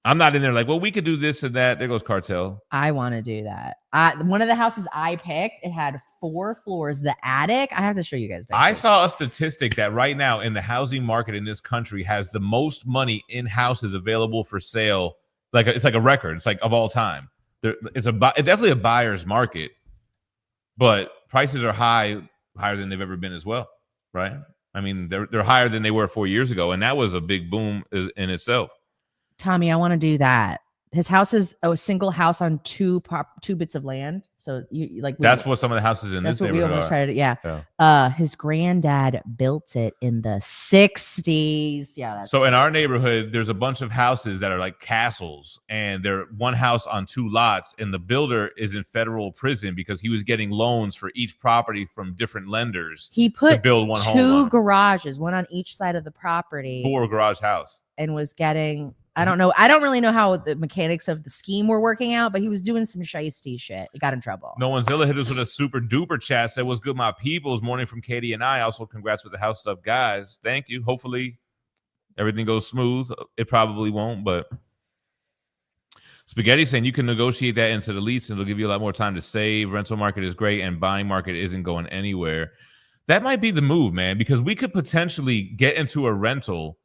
I'm not in there like, well, we could do this and that. There goes Cartel. I want to do that. One of the houses I picked, it had 4 floors. The attic, I have to show you guys. I saw a statistic that right now in the housing market in this country has the most money in houses available for sale. Like it's like a record. It's like of all time. It's definitely a buyer's market, but prices are higher than they've ever been as well, right? I mean, they're higher than they were 4 years ago, and that was a big boom in itself. Tommy, I want to do that. His house is a single house on 2 bits of land. So you like that's what some of the houses in this neighborhood we almost tried it. Yeah. His granddad built it in the 60s. Yeah. So in our neighborhood, there's a bunch of houses that are like castles, and they're one house on 2 lots, and the builder is in federal prison because he was getting loans for each property from different lenders. He put to build one 2 garages, one on each side of the property. 4 garage house. And was getting, I don't know. I don't really know how the mechanics of the scheme were working out, but he was doing some shiesty shit. He got in trouble. No one Zilla hit us with a super duper chat. Said, what's good, my peoples? Morning from Katie and I. Also, congrats with the house stuff, guys. Thank you. Hopefully, everything goes smooth. It probably won't, but Spaghetti saying you can negotiate that into the lease and it'll give you a lot more time to save. Rental market is great and buying market isn't going anywhere. That might be the move, man, because we could potentially get into a rental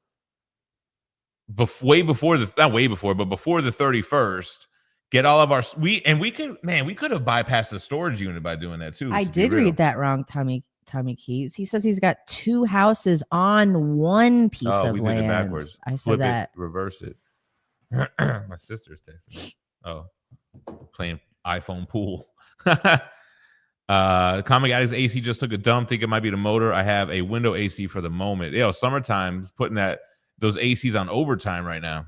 before the 31st, get all of our we could have bypassed the storage unit by doing that too. I did read that wrong, Tommy Keys. He says he's got 2 houses on 1 piece of we land. Did it backwards. I said that. Reverse it. My sister's texting me. Oh, playing iPhone pool. Comic Addict's AC just took a dump. Think it might be the motor. I have a window AC for the moment. Summertime is putting those ACs on overtime right now.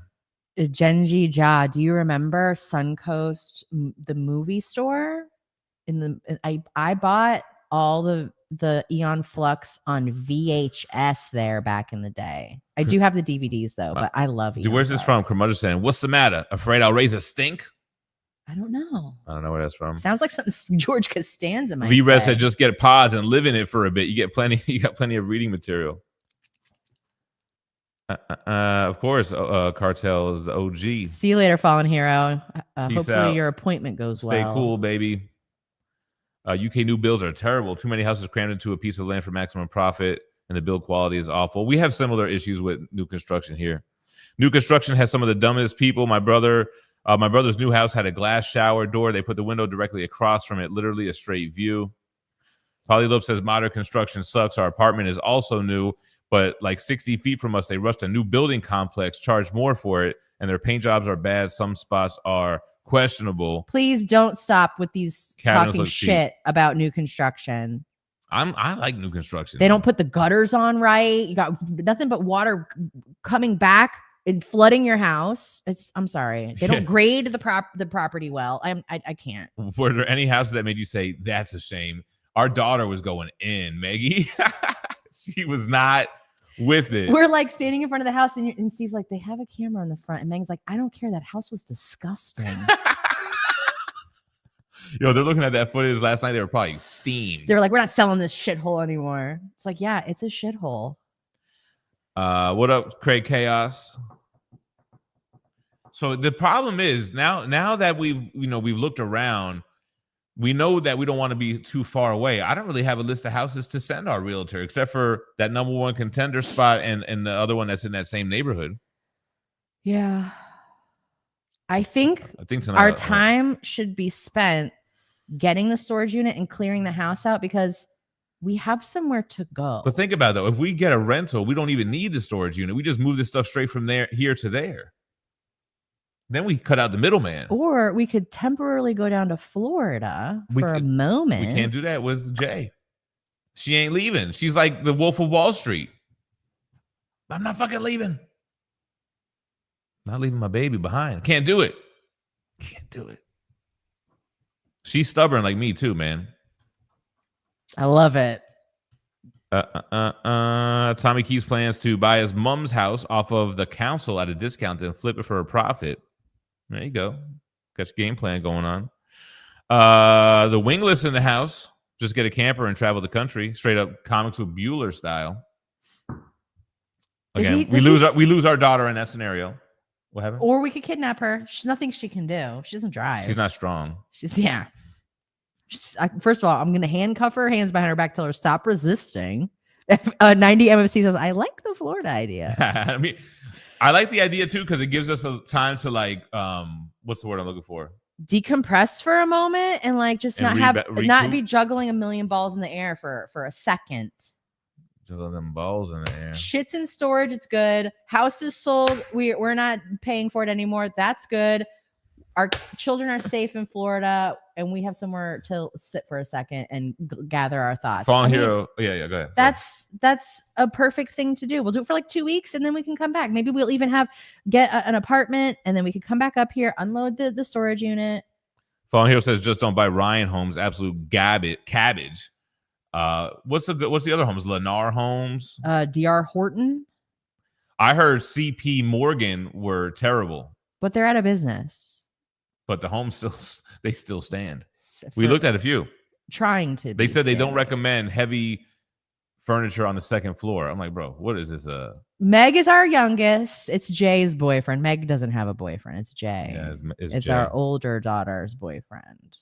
Genji Ja, do you remember Suncoast, the movie store? I bought all the Eon Flux on VHS there back in the day. I do have the DVDs though, but I love Eon Where's Flux. this from? Curmudgeon saying, what's the matter? Afraid I'll raise a stink? I don't know. I don't know where that's from. Sounds like something George Costanza might V-Red say. said, just get pods and live in it for a bit. You got plenty of reading material. Of course, Cartel is the OG. See you later, Fallen Hero. Hopefully out. Your appointment goes well. Stay cool, baby. UK new builds are terrible. Too many houses crammed into a piece of land for maximum profit, and the build quality is awful. We have similar issues with new construction here. New construction has some of the dumbest people. My brother's new house had a glass shower door. They put the window directly across from it, literally a straight view. Polylope says modern construction sucks. Our apartment is also new, but like 60 feet from us, they rushed a new building complex, charged more for it, and their paint jobs are bad. Some spots are questionable. Please don't stop with these Cabinets talking look shit about new construction. I like new construction. They don't put the gutters on right. You got nothing but water coming back and flooding your house. I'm sorry. They don't grade the property well. I can't. Were there any houses that made you say that's a shame? Our daughter was going in, Maggie. She was not with it. We're like standing in front of the house, and Steve's like, they have a camera in the front, and Megan's like, I don't care. That house was disgusting. Yo, they're looking at that footage last night. They were probably steamed. They're like, we're not selling this shithole anymore. It's like, yeah, it's a shithole. What up, Craig Chaos? So the problem is now that we've looked around, we know that we don't want to be too far away. I don't really have a list of houses to send our realtor, except for that number one contender spot and the other one that's in that same neighborhood. Yeah. I think tonight, our time should be spent getting the storage unit and clearing the house out because we have somewhere to go. But think about it, though. If we get a rental, we don't even need the storage unit. We just move this stuff straight from here to there. Then we cut out the middleman. Or we could temporarily go down to Florida for a moment. We can't do that with Jay. She ain't leaving. She's like the Wolf of Wall Street. I'm not fucking leaving. Not leaving my baby behind. Can't do it. Can't do it. She's stubborn like me too, man. I love it. Tommy Keys plans to buy his mom's house off of the council at a discount and flip it for a profit. There you go. Got your game plan going on. The wingless in the house. Just get a camper and travel the country. Straight up comics with Bueller style. Again, we lose our daughter in that scenario. What happened? Or we could kidnap her. There's nothing she can do. She doesn't drive. She's not strong. First of all, I'm going to handcuff her, hands behind her back, tell her stop resisting. 90 MFC says, I like the Florida idea. I mean, I like the idea too because it gives us a time to like, what's the word I'm looking for? Decompress for a moment and like just not be juggling a million balls in the air for a second. Juggling them balls in the air. Shit's in storage. It's good. House is sold. We're not paying for it anymore. That's good. Our children are safe in Florida, and we have somewhere to sit for a second and gather our thoughts. Fallen Hero. Yeah, go ahead. That's a perfect thing to do. We'll do it for like 2 weeks, and then we can come back. Maybe we'll even get an apartment, and then we could come back up here, unload the storage unit. Fallen Hero says, just don't buy Ryan Homes. Absolute cabbage. What's the other homes? Lennar Homes? DR Horton. I heard CP Morgan were terrible. But they're out of business. But the homes still stand. We looked at a few. Trying to. They said they don't recommend heavy furniture on the second floor. I'm like, bro, what is this? Meg is our youngest. It's Jay's boyfriend. Meg doesn't have a boyfriend. It's Jay. Yeah, it's Jay. Our older daughter's boyfriend.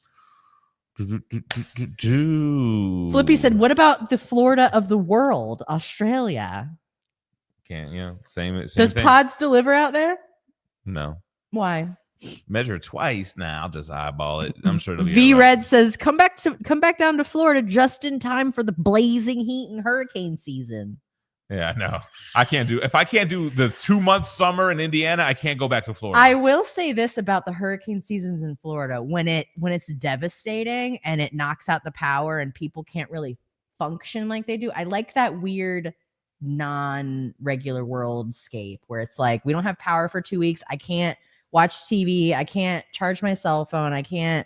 Flippy said, what about the Florida of the world, Australia? Can't, same Does thing. Pods deliver out there? No. Why? Measure twice. Nah, I'll just eyeball it. I'm sure it'll be V Red says, come back down to Florida just in time for the blazing heat and hurricane season. Yeah, no. If I can't do the 2 month summer in Indiana, I can't go back to Florida. I will say this about the hurricane seasons in Florida. When it's devastating and it knocks out the power and people can't really function like they do, I like that weird non-regular worldscape where it's like, we don't have power for 2 weeks. I can't watch TV. I can't charge my cell phone. I can't,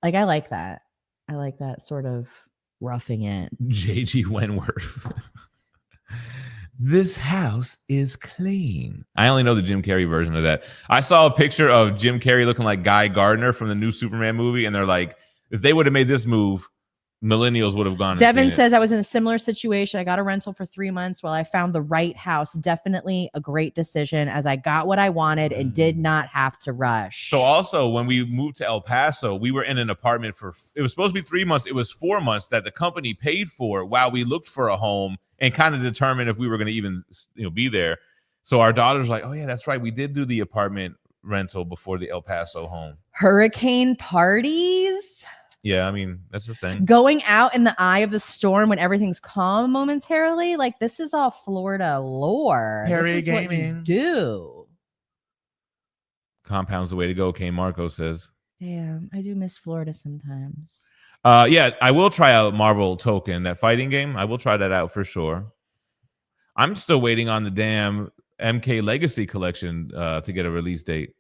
I like that. I like that sort of roughing it. JG Wentworth. This house is clean. I only know the Jim Carrey version of that. I saw a picture of Jim Carrey looking like Guy Gardner from the new Superman movie, and they're like, if they would have made this move, millennials would have gone. Devin says, I was in a similar situation. I got a rental for 3 months while I found the right house. Definitely a great decision as I got what I wanted and did not have to rush. So also when we moved to El Paso, we were in an apartment it was supposed to be 3 months. It was 4 months that the company paid for while we looked for a home and kind of determined if we were going to even be there. So our daughter's like, oh yeah, that's right. We did do the apartment rental before the El Paso home. Hurricane parties. Yeah, I mean, that's the thing. Going out in the eye of the storm when everything's calm momentarily, like this is all Florida lore. Harry This is what you gaming. do. Compound's the way to go, K. Marco says. Damn, I do miss Florida sometimes. Yeah, I will try out Marvel Token, that fighting game. I will try that out for sure. I'm still waiting on the damn MK Legacy collection to get a release date.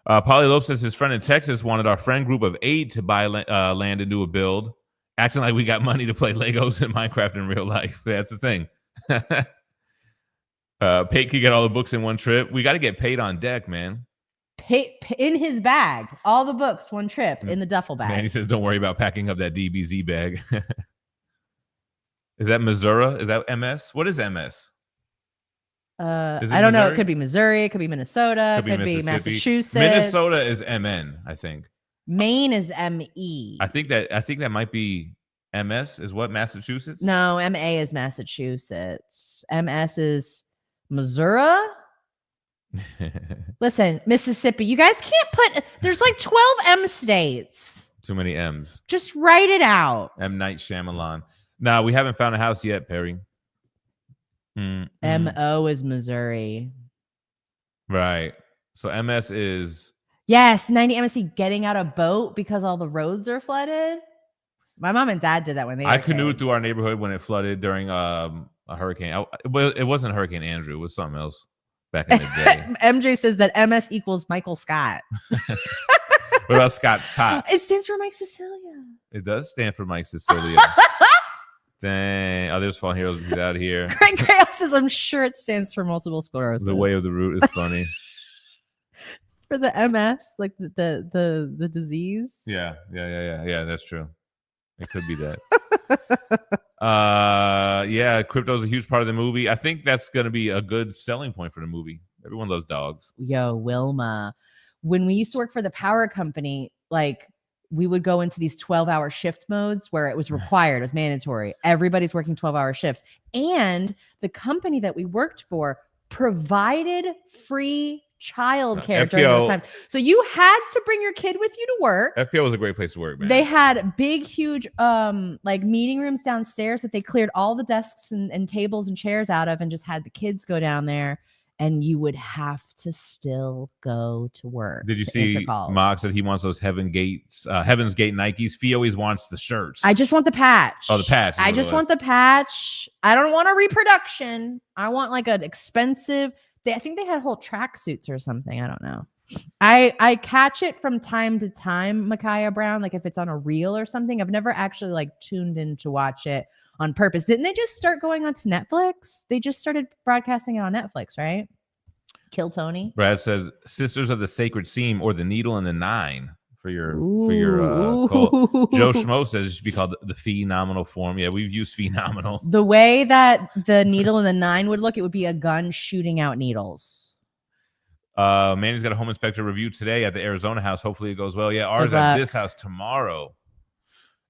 Polly Lope says his friend in Texas wanted our friend group of 8 to buy land and do a build, acting like we got money to play Legos and Minecraft in real life. That's the thing. Pate could get all the books in one trip. We got to get Pate on deck, man. Pate in his bag, all the books, one trip in the duffel bag. Man, he says, don't worry about packing up that DBZ bag. Is that Missouri? Is that MS? What is MS? I don't know. It could be Missouri. It could be Minnesota. It could be Massachusetts. Minnesota is MN, I think. Maine is ME. I think that might be MS is what, Massachusetts? No, MA is Massachusetts. MS is Missouri. Listen, Mississippi. You guys can't put. There's like 12 M states. Too many M's. Just write it out. M. Night Shyamalan. No, we haven't found a house yet, Perry. MO is Missouri. Right. So MS is. Yes, 90 MSC getting out a boat because all the roads are flooded. My mom and dad did that when they were canoed kids. through our neighborhood when it flooded during a hurricane. It wasn't Hurricane Andrew. It was something else back in the day. MJ says that MS equals Michael Scott. What about Scott's Tots? It stands for Mike Cecilia. It does stand for Mike Cecilia. Dang. Others fallen heroes get out of here. Greg Grail says, I'm sure it stands for multiple sclerosis. The way of the root is funny. For the MS, like the disease. Yeah. That's true. It could be that. Yeah, crypto's a huge part of the movie. I think that's going to be a good selling point for the movie. Everyone loves dogs. Yo, Wilma. When we used to work for the power company, like we would go into these 12-hour shift modes where it was required, it was mandatory. Everybody's working 12-hour shifts. And the company that we worked for provided free childcare during those times. So you had to bring your kid with you to work. FPO was a great place to work, man. They had big, huge like meeting rooms downstairs that they cleared all the desks and tables and chairs out of and just had the kids go down there. And you would have to still go to work. Did you see Mox that he wants those Heaven's Gate Nikes? Phie always wants the shirts. I just want the patch. Oh, the patch. I just want the patch. I don't want a reproduction. I want like an expensive. I think they had whole track suits or something. I don't know. I catch it from time to time, Micaiah Brown. Like if it's on a reel or something. I've never actually like tuned in to watch it on purpose. Didn't they just start going on to Netflix? They just started broadcasting it on Netflix, right? Kill Tony. Brad says Sisters of the Sacred Seam or the Needle and the Nine for your call. Joe Schmo says it should be called the phenomenal form. Yeah, we've used phenomenal. The way that the needle and the nine would look, it would be a gun shooting out needles. Manny's got a home inspector review today at the Arizona house. Hopefully it goes well. Yeah, ours at this house tomorrow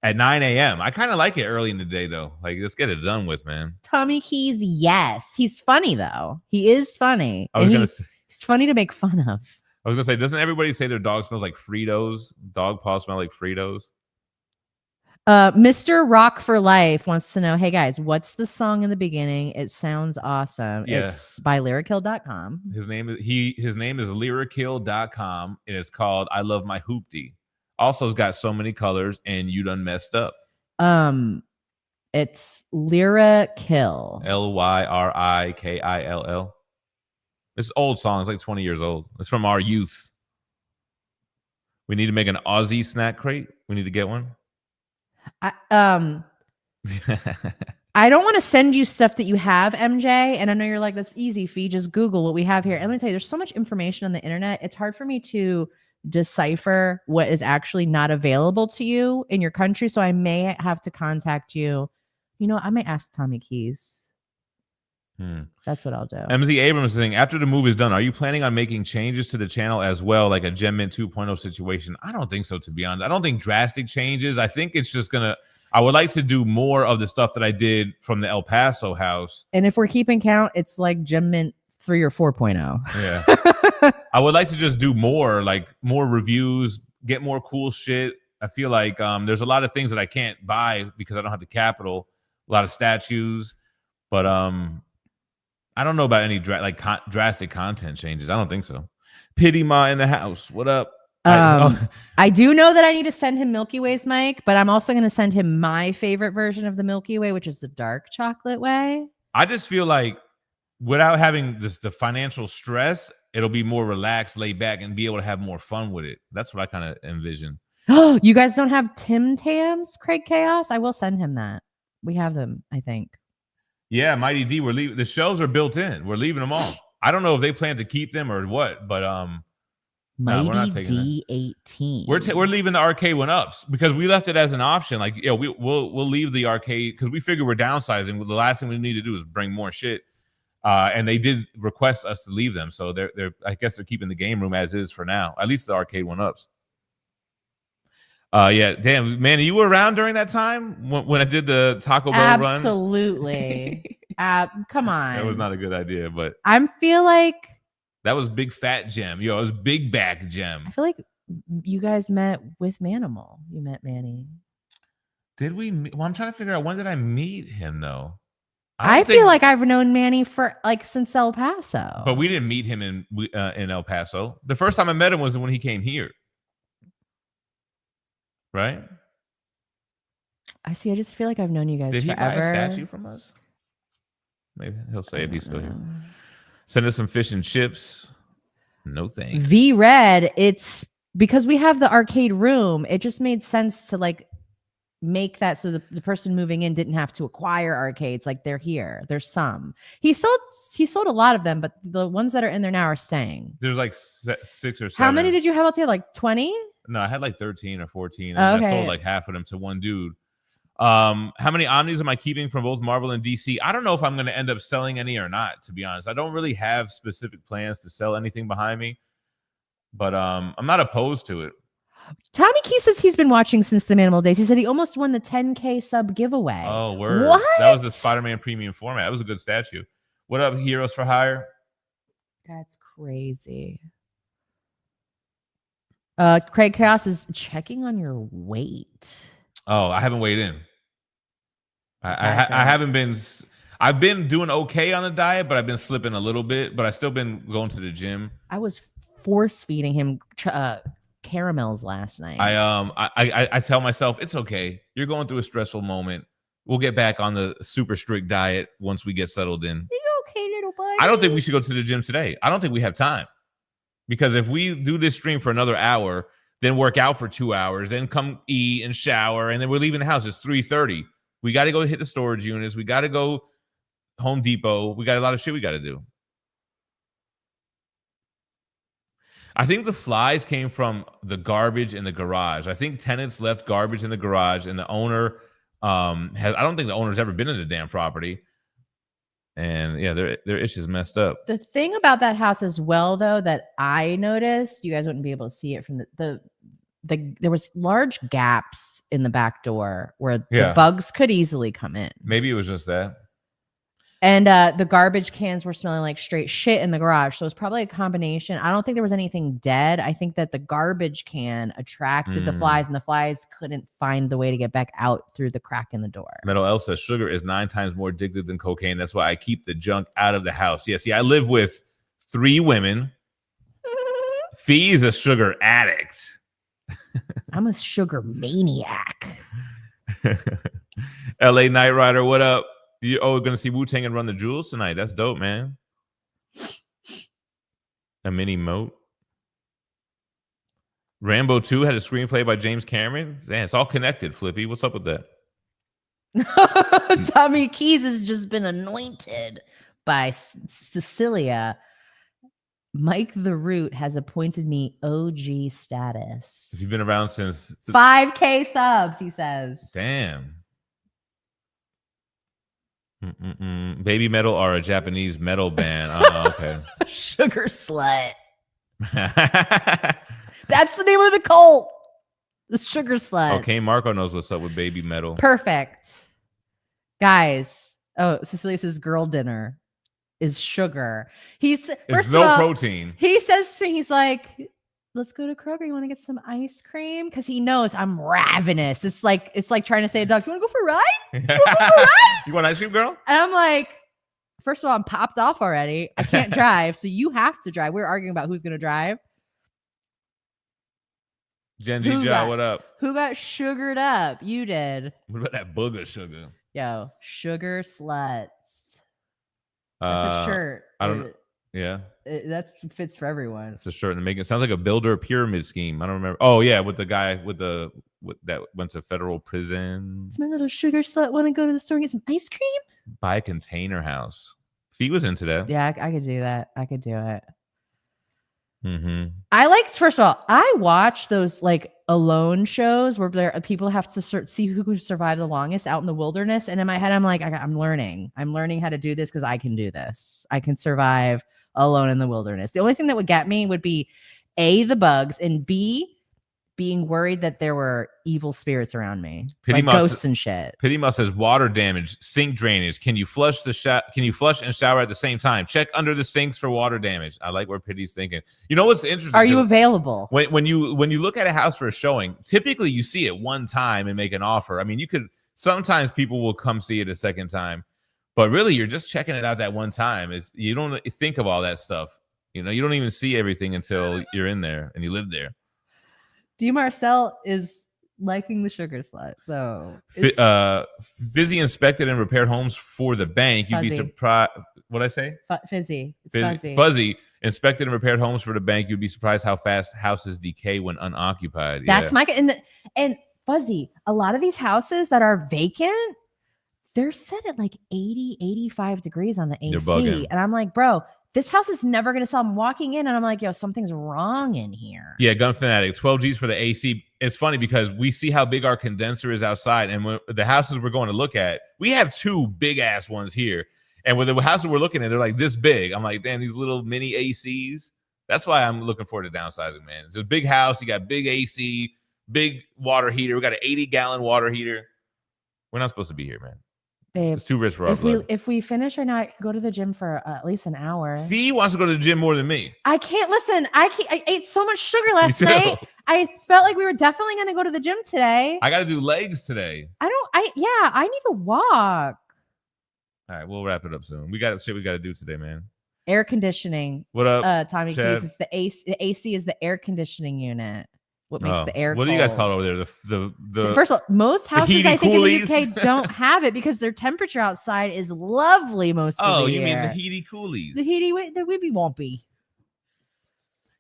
at 9 a.m. I kind of like it early in the day, though. Like, let's get it done with, man. Tommy Keys, yes. He's funny, though. He is funny. He's funny to make fun of. I was going to say, doesn't everybody say their dog smells like Fritos? Dog paws smell like Fritos? Mr. Rock for Life wants to know, hey, guys, what's the song in the beginning? It sounds awesome. Yeah. It's by Lyrikill.com. His name is Lyrikill.com, and it's called I Love My Hoopty. Also, it's got so many colors, and you done messed up. It's Lyrikill. Lyrikill. It's an old song. It's like 20 years old. It's from our youth. We need to make an Aussie snack crate. We need to get one. I don't want to send you stuff that you have, MJ. And I know you're like, that's easy, Phie. Just Google what we have here. And let me tell you, there's so much information on the internet. It's hard for me to decipher what is actually not available to you in your country. So I may have to contact you. You know, I may ask Tommy Keys. That's what I'll do. MZ Abrams is saying, after the move is done, are you planning on making changes to the channel as well, like a GemMint 2.0 situation? I don't think so, to be honest. I don't think drastic changes. I think it's just going to, I would like to do more of the stuff that I did from the El Paso house. And if we're keeping count, it's like GemMint 3 or 4.0. Yeah. I would like to just do more, like more reviews, get more cool shit. I feel like there's a lot of things that I can't buy because I don't have the capital. A lot of statues, but I don't know about any drastic content changes. I don't think so. Pity Ma in the house. What up? I do know that I need to send him Milky Ways, Mike, but I'm also going to send him my favorite version of the Milky Way, which is the dark chocolate way. I just feel like without having the financial stress, it'll be more relaxed, laid back, and be able to have more fun with it. That's what I kind of envision. Oh, you guys don't have Tim Tams, Craig Chaos? I will send him that. We have them, I think. Yeah, Mighty D, we're leaving. The shelves are built in. We're leaving them all. I don't know if they plan to keep them or what, but Mighty we're not taking D18. We're leaving the arcade one up because we left it as an option. Like, we'll leave the arcade because we figure we're downsizing. The last thing we need to do is bring more shit. And they did request us to leave them, so I guess they're keeping the game room as is for now. At least the arcade one ups. Yeah, damn, man, you were around during that time when I did the Taco Bell run? Absolutely. Come on. That was not a good idea, but I feel like that was big fat Gem. It was big back Gem. I feel like you guys met with Manimal. You met Manny. Did we? Well, I'm trying to figure out, when did I meet him though? I feel like I've known Manny for since El Paso. But we didn't meet him in El Paso. The first time I met him was when he came here. Right? I see. I just feel like I've known you guys forever. Did he buy a statue from us? Maybe he'll say if he's still here. Send us some fish and chips. No thanks. V Red, it's because we have the arcade room. It just made sense to make that so the person moving in didn't have to acquire arcades. Like, they're here. There's some. He sold a lot of them, but the ones that are in there now are staying. There's like 6 or 7. How many did you have out there? Like 20? No, I had like 13 or 14. And I sold like half of them to one dude. How many Omnis am I keeping from both Marvel and DC? I don't know if I'm going to end up selling any or not, to be honest. I don't really have specific plans to sell anything behind me, but I'm not opposed to it. Tommy Key says he's been watching since the Manimal days. He said he almost won the 10K sub giveaway. Oh, word. What? That was the Spider-Man premium format. That was a good statue. What up, Heroes for Hire? That's crazy. Craig Chaos is checking on your weight. Oh, I haven't weighed in. I haven't been. I've been doing okay on the diet, but I've been slipping a little bit. But I still been going to the gym. I was force feeding him caramels last night. I tell myself it's okay. You're going through a stressful moment. We'll get back on the super strict diet once we get settled in. You okay, little buddy? I don't think we should go to the gym today. I don't think we have time, because if we do this stream for another hour, then work out for 2 hours, then come eat and shower, and then we're leaving the house. It's 3:30. We got to go hit the storage units. We got to go Home Depot. We got a lot of shit we got to do. I think the flies came from the garbage in the garage. I think tenants left garbage in the garage, and the owner I don't think the owner's ever been in the damn property. And yeah, their issues messed up. The thing about that house as well, though, that I noticed, you guys wouldn't be able to see it from there was large gaps in the back door where the bugs could easily come in. Maybe it was just that. And the garbage cans were smelling like straight shit in the garage. So it's probably a combination. I don't think there was anything dead. I think that the garbage can attracted the flies, and the flies couldn't find the way to get back out through the crack in the door. Metal Elf says sugar is 9 times more addictive than cocaine. That's why I keep the junk out of the house. Yeah, see, I live with 3 women. Phie is a sugar addict. I'm a sugar maniac. LA Knight Rider, what up? We're going to see Wu-Tang and Run the Jewels tonight. That's dope, man. A mini moat. Rambo 2 had a screenplay by James Cameron. Man, it's all connected, Flippy. What's up with that? Tommy Keys has just been anointed by Cecilia. Mike the Root has appointed me OG status. If you've been around since 5K subs, he says. Damn. Baby Metal are a Japanese metal band. Oh, okay. Sugar Slut. That's the name of the cult. The Sugar Slut. Okay, Marco knows what's up with Baby Metal. Perfect. Guys. Oh, Cecilia says girl dinner is sugar. It's no protein. He says, he's like, let's go to Kroger. You want to get some ice cream? Because he knows I'm ravenous. It's like trying to say to a dog, you want to go for a ride? You want ice cream, girl? And I'm like, first of all, I'm popped off already. I can't drive, so you have to drive. We're arguing about who's going to drive. Gen G Joe, what up? Who got sugared up? You did. What about that booger sugar? Yo, sugar sluts. That's a shirt. I don't know. Yeah. That fits for everyone. It's a shirt and it sounds like a builder pyramid scheme. I don't remember. Oh yeah, with the guy that went to federal prison. Does my little sugar slut want to go to the store and get some ice cream? Buy a container house. Phie was into that. Yeah, I could do that. I could do it. Mm-hmm. First of all, I watch those like alone shows where people have to see who can survive the longest out in the wilderness. And in my head, I'm like, I'm learning how to do this because I can do this. I can survive alone in the wilderness. The only thing that would get me would be A, the bugs, and B, being worried that there were evil spirits around me, like ghosts and shit. Pity Must says water damage, sink drainage. Can you flush and shower at the same time? Check under the sinks for water damage. I like where Pity's thinking. You know what's interesting? Are you available? When you look at a house for a showing, typically you see it one time and make an offer. I mean, sometimes people will come see it a second time, but really you're just checking it out that one time. You don't think of all that stuff. You don't even see everything until you're in there and you live there. D. Marcel is liking the sugar slut. So Fizzy inspected and repaired homes for the bank. You'd be surprised. What'd I say? Fizzy. It's Fuzzy inspected and repaired homes for the bank. You'd be surprised how fast houses decay when unoccupied. That's my and Fuzzy. A lot of these houses that are vacant, they're set at like 80, 85 degrees on the AC. And I'm like, bro, this house is never going to sell. I'm walking in and I'm like, yo, something's wrong in here. Yeah, Gun Fanatic, 12 G's for the AC. It's funny because we see how big our condenser is outside. And when the houses we're going to look at, we have two big ass ones here. And with the houses we're looking at, they're like this big. I'm like, damn, these little mini ACs. That's why I'm looking forward to downsizing, man. It's a big house. You got big AC, big water heater. We got an 80-gallon water heater. We're not supposed to be here, man. Babe, it's too rich for our blood. If we finish right now, I can go to the gym for at least an hour. Phie wants to go to the gym more than me. I can't listen. I ate so much sugar last night. I felt like we were definitely going to go to the gym today. I got to do legs today. I need to walk. All right, we'll wrap it up soon. We got shit we got to do today, man. Air conditioning. What up, Tommy Keys? It's the AC. The AC is the air conditioning unit. What makes the air cold? What do you guys call it over there? The First of all, most houses I think coolies? In the UK don't have it because their temperature outside is lovely most of the year. Oh, you mean the heaty coolies? The heaty, the wimpy wompy.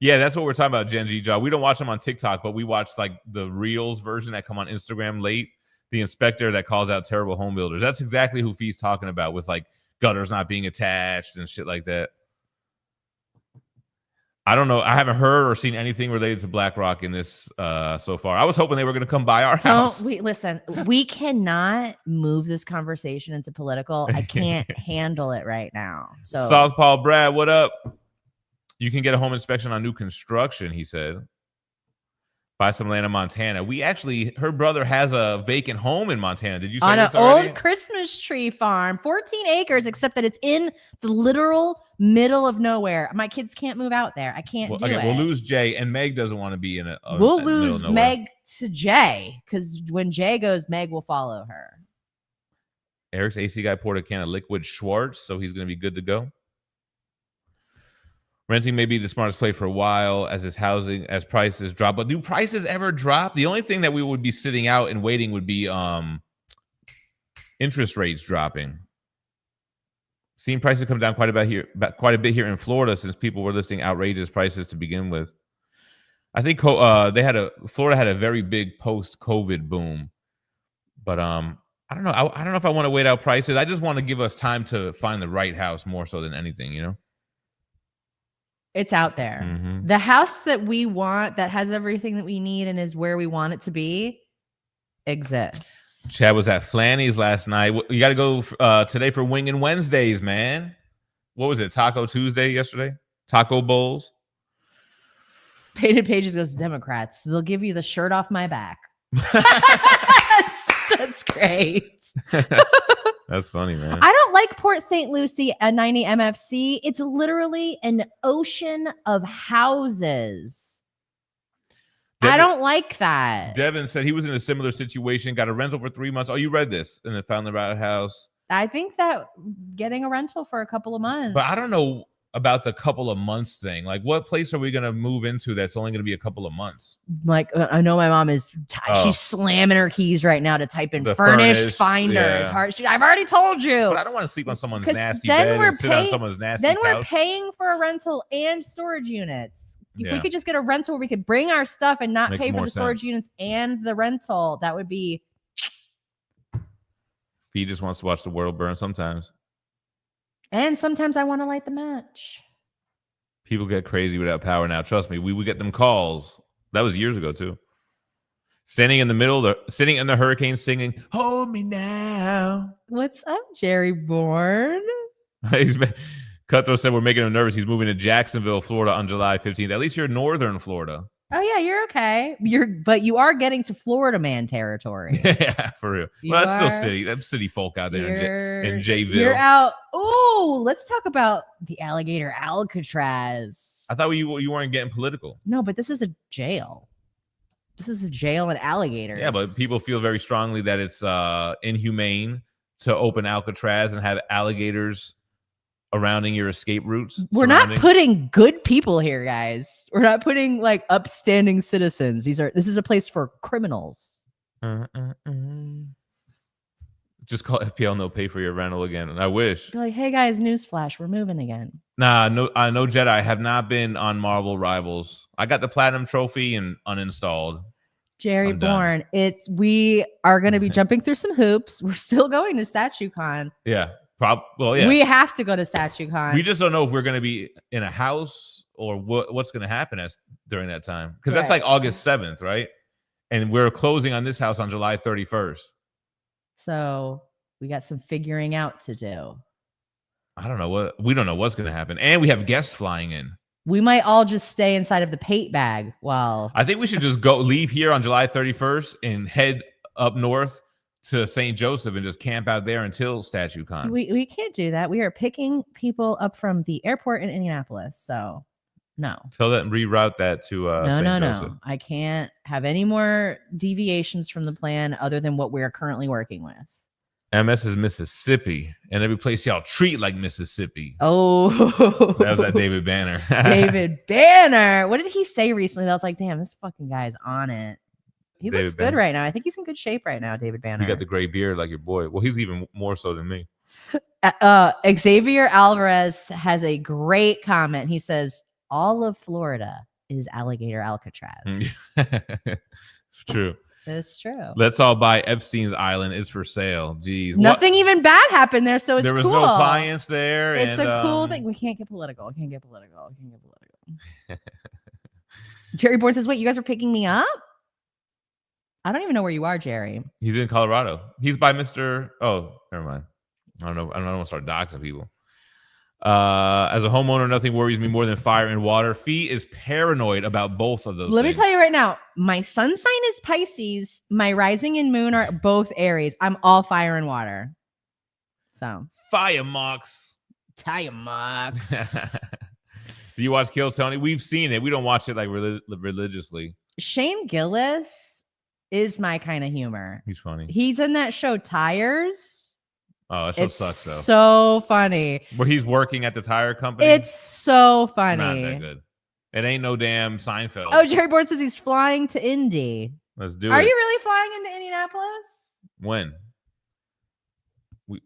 Yeah, that's what we're talking about, Gen G Job. We don't watch them on TikTok, but we watch like the Reels version that come on Instagram late. The inspector that calls out terrible home builders. That's exactly who Phie's talking about with like gutters not being attached and shit like that. I don't know. I haven't heard or seen anything related to BlackRock in this so far. I was hoping they were going to come by our house. Listen, we cannot move this conversation into political. I can't handle it right now. So Southpaw Brad, what up? You can get a home inspection on new construction, he said. Buy some land in Montana. Her brother has a vacant home in Montana. Did you say this already? On an old Christmas tree farm, 14 acres, except that it's in the literal middle of nowhere. My kids can't move out there. I can't do it. We'll lose Jay, and Meg doesn't want to be in it. We'll lose Meg to Jay, because when Jay goes, Meg will follow her. Eric's AC guy poured a can of liquid Schwartz, so he's going to be good to go. Renting may be the smartest play for a while as prices drop. But do prices ever drop? The only thing that we would be sitting out and waiting would be interest rates dropping. Seen prices come down quite a bit here in Florida since people were listing outrageous prices to begin with. I think Florida had a very big post-COVID boom. But I don't know. I don't know if I want to wait out prices. I just want to give us time to find the right house more so than anything, you know? It's out there. Mm-hmm. The house that we want, that has everything that we need and is where we want it to be, exists. Chad was at Flanny's last night. You got to go today for Wingin' Wednesdays, man. What was it? Taco Tuesday yesterday? Taco Bowls? Painted Pages goes, Democrats. They'll give you the shirt off my back. That's great. That's funny, man. I don't like Port St. Lucie at 90 MFC. It's literally an ocean of houses. I don't like that. Devin said he was in a similar situation, got a rental for 3 months. Oh, you read this, and then found the right house. I think that getting a rental for a couple of months. But I don't know about the couple of months thing. Like, what place are we going to move into that's only going to be a couple of months? Like, I know my mom is, she's slamming her keys right now to type in furnished finder. Yeah. It's hard. I've already told you. But I don't want to sleep on someone's nasty bed and sit on someone's nasty couch. Then we're paying for a rental and storage units. If we could just get a rental where we could bring our stuff and not pay for the storage units and the rental, that would be. He just wants to watch the world burn sometimes. And sometimes I want to light the match. People get crazy without power now. Trust me, we would get them calls. That was years ago too. Standing in the middle, sitting in the hurricane, singing "Hold Me Now." What's up, Jerry Bourne? Cutthroat said we're making him nervous. He's moving to Jacksonville, Florida on July 15th. At least you're northern Florida. Oh yeah, you're okay. But you are getting to Florida man territory. Yeah, for real. Well, that's still city. That's city folk out there in Jayville. You're out. Ooh, let's talk about the alligator Alcatraz. I thought you weren't getting political. No, but this is a jail. This is a jail and alligators. Yeah, but people feel very strongly that it's inhumane to open Alcatraz and have alligators surrounding your escape routes. We're not putting good people here, guys. We're not putting like upstanding citizens. This is a place for criminals. Just call FPL and they'll pay for your rental again. And I wish. Be like, hey guys, newsflash, we're moving again. Nah, no Jedi. I have not been on Marvel Rivals. I got the platinum trophy and uninstalled. Jerry Bourne. We are going to be jumping through some hoops. We're still going to StatueCon. Yeah. Well, yeah. We have to go to StatueCon. We just don't know if we're going to be in a house or what's going to happen during that time. Because that's like August 7th, right? And we're closing on this house on July 31st. So we got some figuring out to do. I don't know we don't know what's going to happen. And we have guests flying in. We might all just stay inside of the Pate bag I think we should just leave here on July 31st and head up north to St. Joseph and just camp out there until StatueCon. We can't do that. We are picking people up from the airport in Indianapolis. So no. Tell that and reroute that to St. Joseph. No. I can't have any more deviations from the plan other than what we're currently working with. MS is Mississippi, and every place y'all treat like Mississippi. Oh, that was that David Banner. David Banner. What did he say recently? That was like, damn, this fucking guy's on it. He looks good right now. I think he's in good shape right now, David Banner. You got the gray beard like your boy. Well, he's even more so than me. Xavier Alvarez has a great comment. He says, all of Florida is alligator Alcatraz. It's true. It's true. Let's all buy Epstein's Island. It's for sale. Jeez. Nothing even bad happened there, so it's cool. There was no clients there. It's a cool thing. We can't get political. Jerry Bourne says, wait, you guys are picking me up? I don't even know where you are, Jerry. He's in Colorado. He's by Mr. Oh, never mind. I don't know. I don't want to start doxing people. As a homeowner, nothing worries me more than fire and water. Phie is paranoid about both of those Let things. me tell you right now, my sun sign is Pisces. My rising and moon are both Aries. I'm all fire and water. So fire marks. Tire marks. Do you watch Kill Tony? We've seen it. We don't watch it like religiously. Shane Gillis is my kind of humor. He's funny. He's in that show Tires. Oh, that show sucks though. So funny. Where he's working at the tire company. It's so funny. It's not that good. It ain't no damn Seinfeld. Oh, Jerry Bourne says he's flying to Indy. Let's do it. Are you really flying into Indianapolis? When?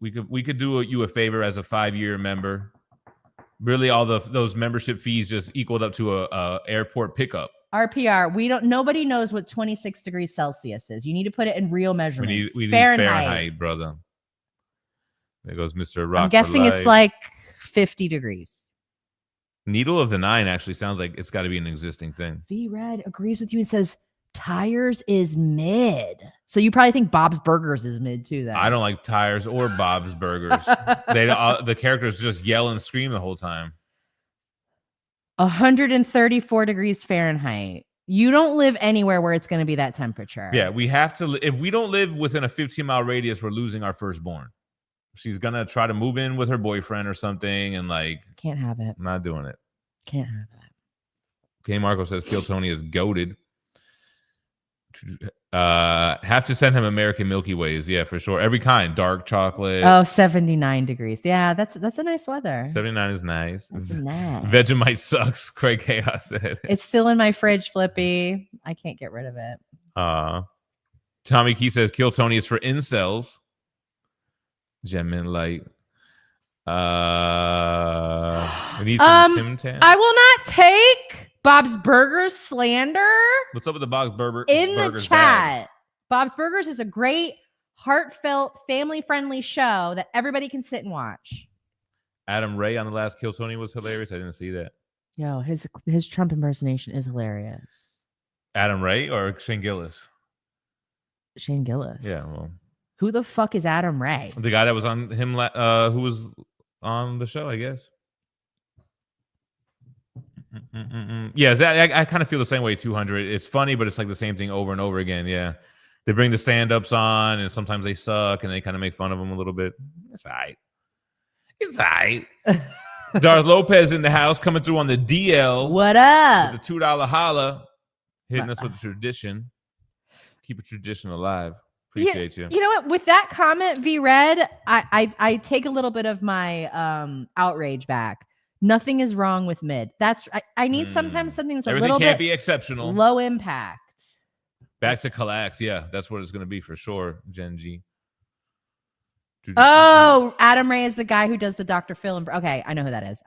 We could do you a favor as a 5-year member. Really, all those membership fees just equaled up to a airport pickup. RPR. Nobody knows what 26 degrees Celsius is. You need to put it in real measurements. We need Fahrenheit, brother. There goes Mr. Rock. I'm guessing it's like 50 degrees. Needle of the Nine actually sounds like it's got to be an existing thing. V Red agrees with you and says Tires is mid. So you probably think Bob's Burgers is mid too. Then I don't like Tires or Bob's Burgers. The characters just yell and scream the whole time. 134 degrees Fahrenheit. You don't live anywhere where it's going to be that temperature. Yeah, we have to. If we don't live within a 15-mile radius, we're losing our firstborn. She's gonna try to move in with her boyfriend or something, and like can't have it. I'm not doing it. Can't have that. K. Marco says Kill Tony is goated. Have to send him American Milky Ways. Yeah, for sure. Every kind. Dark chocolate. Oh, 79 degrees. Yeah, that's a nice weather. 79 is nice. That's nice. Vegemite sucks, Craig Chaos said. It's still in my fridge, Flippy. I can't get rid of it. Tommy Key says Kill Tony is for incels. GemMint Light. We need some Tim Tam. I will not take Bob's Burgers slander. What's up with the Bob's Burgers in the Burgers chat? bag? Bob's Burgers is a great, heartfelt, family-friendly show that everybody can sit and watch. Adam Ray on the last Kill Tony was hilarious. I didn't see that. Yo, his Trump impersonation is hilarious. Adam Ray or Shane Gillis? Shane Gillis. Yeah, well, who the fuck is Adam Ray? the guy that was on him, who was on the show, I guess. Yeah, I kind of feel the same way. 200. It's funny, but it's like the same thing over and over again. Yeah, they bring the stand-ups on, and sometimes they suck, and they kind of make fun of them a little bit. It's all right. It's all right. Darth Lopez in the house, coming through on the DL. What up? With the $2 holla, hitting us with the tradition. Keep a tradition alive. Appreciate you. You know what? With that comment, V-Red, I take a little bit of my outrage back. Nothing is wrong with mid. I need sometimes something that's a Everything little can't bit be exceptional. low impact. Back to Kallax. Yeah, that's what it's going to be for sure, Gen G. Oh, Adam Ray is the guy who does the Dr. Phil. Okay, I know who that is.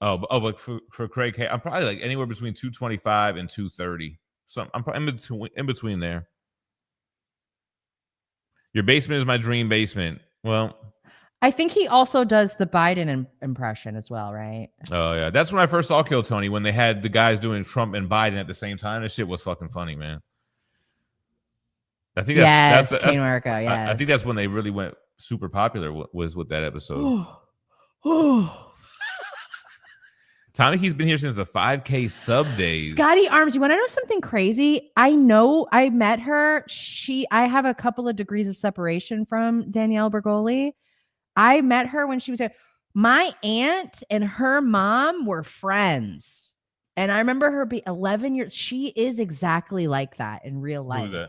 Oh, but for Craig, I'm probably like anywhere between 225 and 230. So I'm probably in between there. Your basement is my dream basement. Well, I think he also does the Biden impression as well, right? Oh yeah, that's when I first saw Kill Tony, when they had the guys doing Trump and Biden at the same time. That shit was fucking funny, man. I think that's King America. Yes. I think that's when they really went super popular. Was with that episode. Tommy, he's been here since the 5K sub days. Scotty Arms, you want to know something crazy? I know I met her. I have a couple of degrees of separation from Danielle Bergoli. I met her when she was my aunt and her mom were friends. And I remember her be 11 years. She is exactly like that in real life. Who's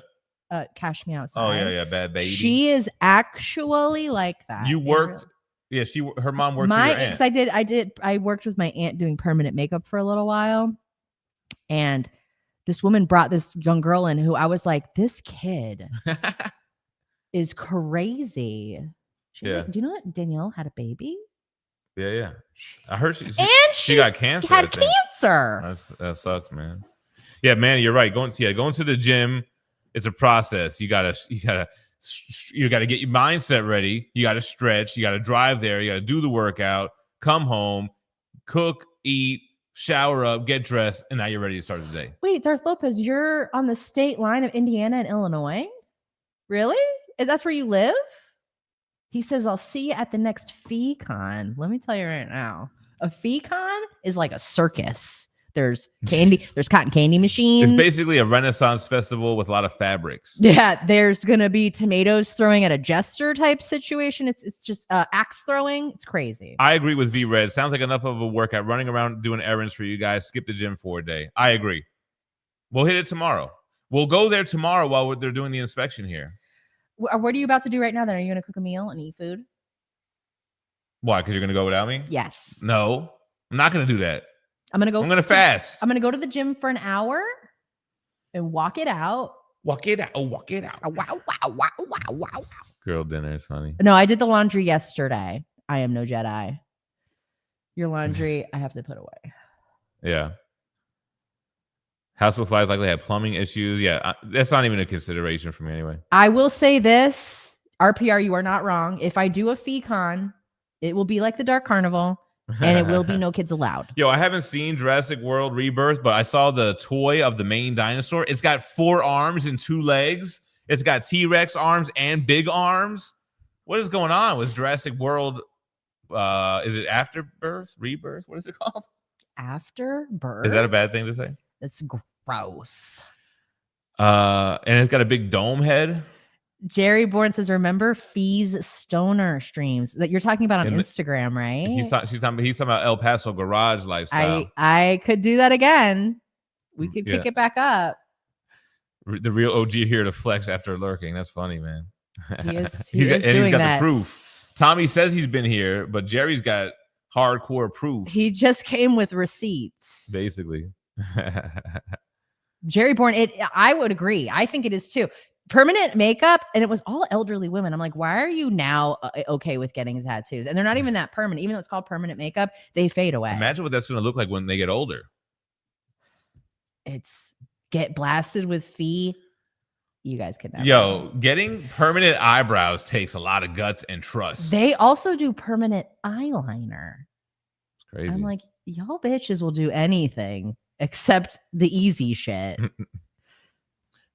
that? Cash Me Outside. Oh, yeah, Bad Baby. She is actually like that. You worked... Yeah, her mom worked for your aunt. I worked with my aunt doing permanent makeup for a little while. And this woman brought this young girl in who I was like, this kid is crazy. Do you know that Danielle had a baby? Yeah. I heard she got cancer. Had cancer. That sucks, man. Yeah, man, you're right. Going to the gym, it's a process. You gotta get your mindset ready. You gotta stretch. You gotta drive there. You gotta do the workout. Come home, cook, eat, shower up, get dressed, and now you're ready to start the day. Wait, Darth Lopez, you're on the state line of Indiana and Illinois? Really? That's where you live? He says, I'll see you at the next Phie Con. Let me tell you right now, a Phie Con is like a circus. There's candy, there's cotton candy machines. It's basically a Renaissance festival with a lot of fabrics. Yeah, there's gonna be tomatoes throwing at a jester type situation. It's just axe throwing. It's crazy. I agree with V-Red. Sounds like enough of a workout. Running around doing errands for you guys. Skip the gym for a day. I agree. We'll hit it tomorrow. We'll go there tomorrow while they're doing the inspection here. What are you about to do right now then? Are you going to cook a meal and eat food? Why? Because you're going to go without me? Yes. No, I'm not going to do that. I'm going to fast. I'm going to go to the gym for an hour and walk it out. Walk it out. Wow. Girl dinner is funny. No, I did the laundry yesterday. I am no Jedi. Your laundry, I have to put away. Yeah. House of Flies likely had plumbing issues. Yeah, that's not even a consideration for me anyway. I will say this, RPR, you are not wrong. If I do a Phie Con, it will be like the Dark Carnival, and it will be no kids allowed. Yo, I haven't seen Jurassic World Rebirth, but I saw the toy of the main dinosaur. It's got 4 arms and 2 legs. It's got T-Rex arms and big arms. What is going on with Jurassic World? Is it Afterbirth? Rebirth? What is it called? Afterbirth? Is that a bad thing to say? That's gross. And it's got a big dome head. Jerry Bourne says, remember Phie's stoner streams that you're talking about on Instagram, right? He's talking about El Paso garage lifestyle. I could do that again. We could pick it back up. The real OG here to flex after lurking. That's funny, man. He is he's got doing the that. proof. Tommy says he's been here, but Jerry's got hardcore proof. He just came with receipts. Basically. Jerry Bourne, I would agree. I think it is too. Permanent makeup, and it was all elderly women. I'm like, why are you now okay with getting tattoos? And they're not even that permanent. Even though it's called permanent makeup, they fade away. Imagine what that's going to look like when they get older. It's get blasted with Phie. You guys could never. Yo, getting permanent eyebrows takes a lot of guts and trust. They also do permanent eyeliner. It's crazy. I'm like, y'all bitches will do anything except the easy shit.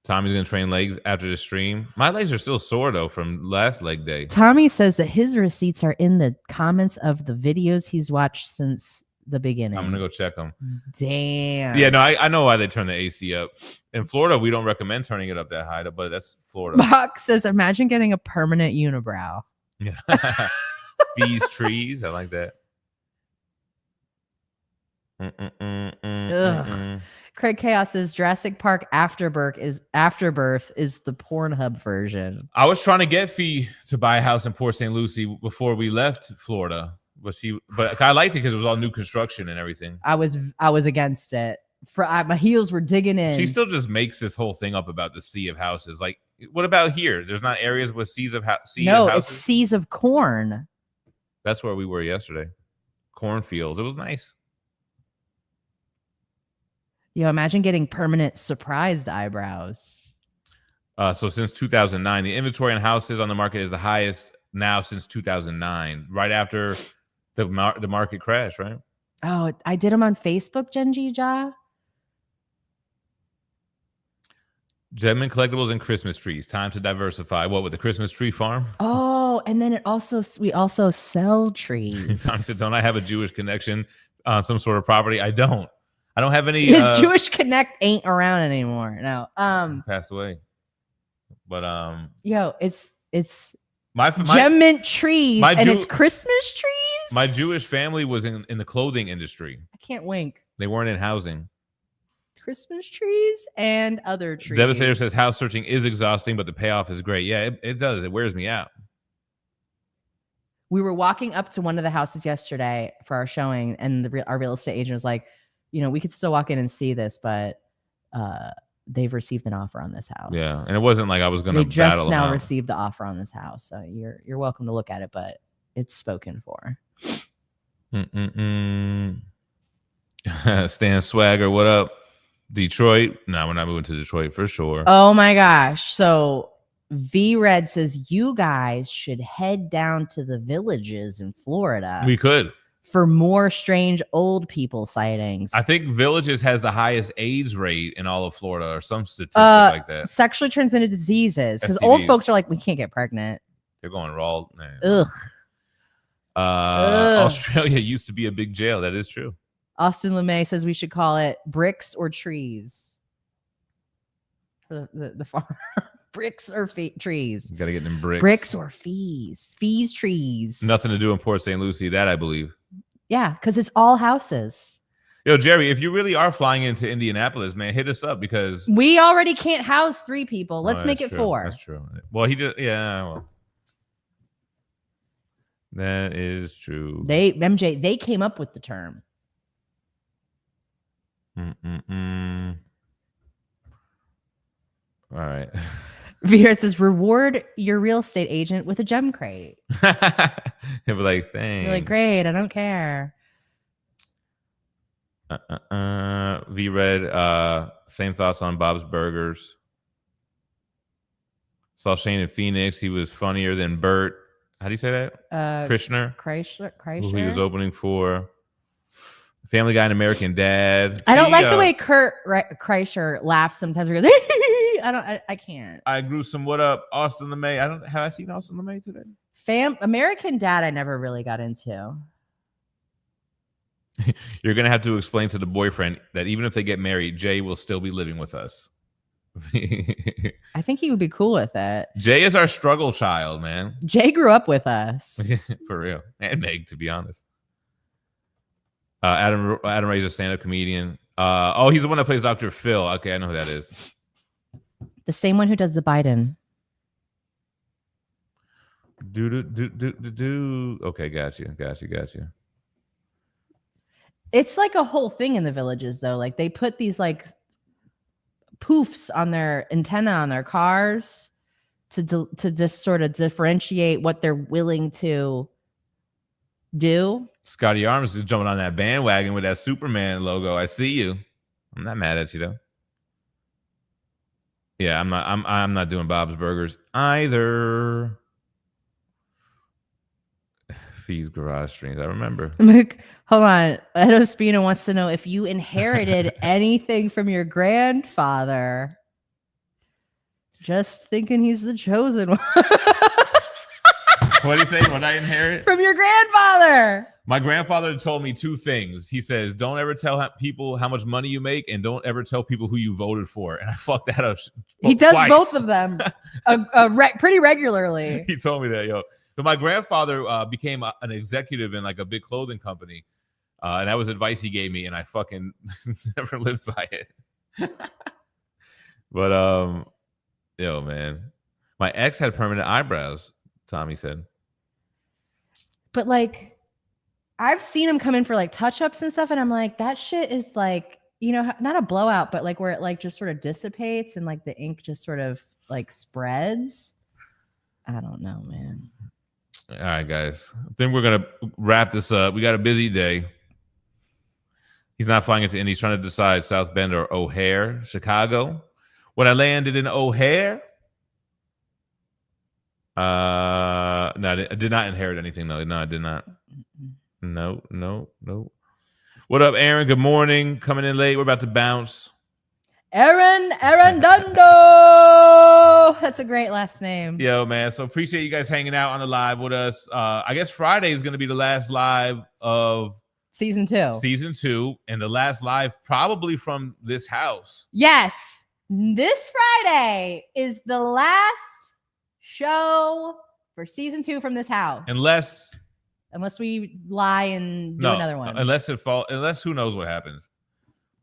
Tommy's going to train legs after the stream. My legs are still sore, though, from last leg day. Tommy says that his receipts are in the comments of the videos he's watched since the beginning. I'm going to go check them. Damn. Yeah, no, I know why they turn the AC up. In Florida, we don't recommend turning it up that high, but that's Florida. Bach says, imagine getting a permanent unibrow. Yeah. Phie's trees. I like that. Craig Chaos says Jurassic Park Afterbirth is the Pornhub version. I was trying to get Phie to buy a house in Port St. Lucie before we left Florida, but I liked it because it was all new construction and everything. I was against it. My heels were digging in. She still just makes this whole thing up about the sea of houses. Like, what about here? There's not areas with seas of houses. No, it's seas of corn. That's where we were yesterday. Cornfields. It was nice. Yo, imagine getting permanent surprised eyebrows. So since 2009, the inventory on houses on the market is the highest now since 2009, right after the market crash, right? Oh, I did them on Facebook, Genji Ja. GemMintC Collectibles and Christmas trees. Time to diversify. What, with the Christmas tree farm? Oh, and then we also sell trees. Tommy said, don't I have a Jewish connection on some sort of property? I don't have any. His Jewish connect ain't around anymore. No. Passed away. But yo, it's my GemMint trees and it's Christmas trees. My Jewish family was in the clothing industry. I can't wink. They weren't in housing. Christmas trees and other trees. Devastator says house searching is exhausting, but the payoff is great. Yeah, it does. It wears me out. We were walking up to one of the houses yesterday for our showing, and our real estate agent was like, we could still walk in and see this, but they've received an offer on this house. Yeah, and it wasn't like I was going to battle. They just now received the offer on this house, so you're welcome to look at it, but it's spoken for. Stan Swagger, what up? Detroit? No, we're not moving to Detroit for sure. Oh my gosh! So V Red says you guys should head down to the villages in Florida. We could. For more strange old people sightings. I think Villages has the highest AIDS rate in all of Florida or some statistic like that. Sexually transmitted diseases. Because old folks are like, we can't get pregnant. They're going raw. Ugh. Australia used to be a big jail. That is true. Austin LeMay says we should call it bricks or trees. For the farm. Bricks or trees. You got to get them bricks. Bricks or fees. Fees trees. Nothing to do in Port St. Lucie. That I believe. Yeah, because it's all houses. Yo, Jerry, if you really are flying into Indianapolis, man, hit us up because we already can't house 3 people. Let's make it true. 4. That's true. Well, he just well. That is true. They came up with the term. All right. Vera says, reward your real estate agent with a gem crate. He'll be like, thanks. You're like, great, I don't care. V-Red, same thoughts on Bob's Burgers. Saw Shane in Phoenix. He was funnier than Bert. How do you say that? Krishner. Kreischer. Who he was opening for. Family Guy and American Dad. I don't like the way Kurt Kreischer laughs sometimes. He goes, I can't. I grew some. What up, Austin LeMay? Have I seen Austin LeMay today? American Dad, I never really got into. You're gonna have to explain to the boyfriend that even if they get married, Jay will still be living with us. I think he would be cool with it. Jay is our struggle child, man. Jay grew up with us. For real. And Meg, to be honest. Adam Ray's a stand-up comedian. He's the one that plays Dr. Phil. Okay, I know who that is. The same one who does the Biden. Okay, got you. It's like a whole thing in the villages, though. Like they put these like poofs on their antenna on their cars to just sort of differentiate what they're willing to do. Scotty Arms is jumping on that bandwagon with that Superman logo. I see you. I'm not mad at you though. Yeah, I'm not doing Bob's Burgers either. Phie's Garage Streams. I remember. Hold on. Edo Spina wants to know if you inherited anything from your grandfather. Just thinking he's the chosen one. What did he say? What I inherit? From your grandfather. My grandfather told me two things. He says, don't ever tell people how much money you make, and don't ever tell people who you voted for. And I fucked that up. He does both of them pretty regularly. He told me that, yo. So my grandfather became an executive in like a big clothing company. And that was advice he gave me, and I fucking never lived by it. But, yo, man. My ex had permanent eyebrows, Tommy said. But like, I've seen him come in for like touch-ups and stuff, and I'm like, that shit is like, you know, not a blowout, but like where it like just sort of dissipates and like the ink just sort of like spreads. I don't know, man. All right, guys. I think we're going to wrap this up. We got a busy day. He's not flying into Indy. He's trying to decide South Bend or O'Hare, Chicago. When I landed in O'Hare, no, I did not inherit anything, though. No, I did not. No. What up, Aaron? Good morning. Coming in late. We're about to bounce. Aaron Dundo. That's a great last name. Yo, man. So appreciate you guys hanging out on the live with us. I guess Friday is going to be the last live of season 2. Season 2, and the last live probably from this house. Yes. This Friday is the last show for season 2 from this house. Unless we lie and do another one. Unless who knows what happens.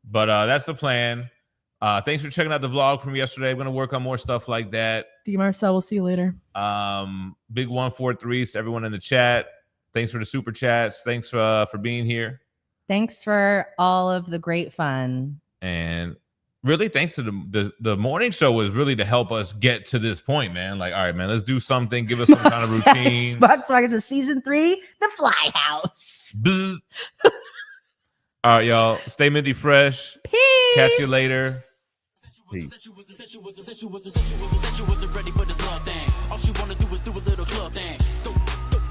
But that's the plan. Thanks for checking out the vlog from yesterday. I'm going to work on more stuff like that. D. Marcel, we'll see you later. Big 143 to everyone in the chat. Thanks for the super chats. Thanks for being here. Thanks for all of the great fun. And really, thanks to the morning show was really to help us get to this point, man. Like, all right, man, let's do something. Give us some kind of routine. Sparks to season 3, the Fly House. All right, y'all. Stay minty fresh. Peace. Catch you later. Peace. Ready for this love thing. All she wanna do is do a little club thing.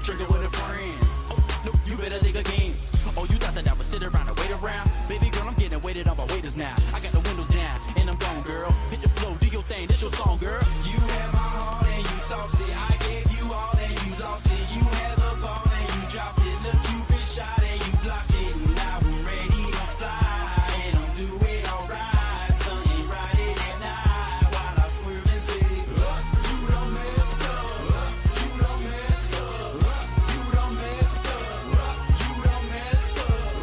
Trigger with her friends. Oh, no, you better think again. Oh, you thought that I would sit around and wait around? Baby girl, I'm getting waited on by waiters now. I got the windows down and I'm gone, girl. Hit the flow, do your thing, this your song, girl. You have my heart and you tossed it. I gave you all and you lost it. You had the ball and you dropped it. The Cupid shot and you blocked it. Now I'm ready to fly and I'm doing alright. Sun ain't riding at night while I swerve and say, you done messed up. You done messed up. You done messed up. You done messed up.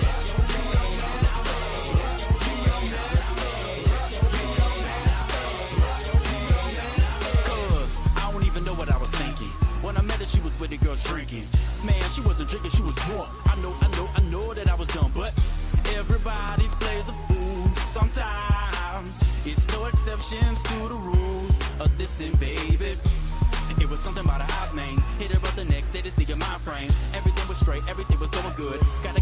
Cause I don't even know what I was thinking. When I met her, she was with the girl drinking. Man, she wasn't drinking, she was drunk. I know that I was dumb, but everybody plays a fool sometimes. It's no exceptions to the rules of this, and baby, it was something about her eyes, man. Hit her up the next day to see your mind frame. Everything was straight, everything was going good. Got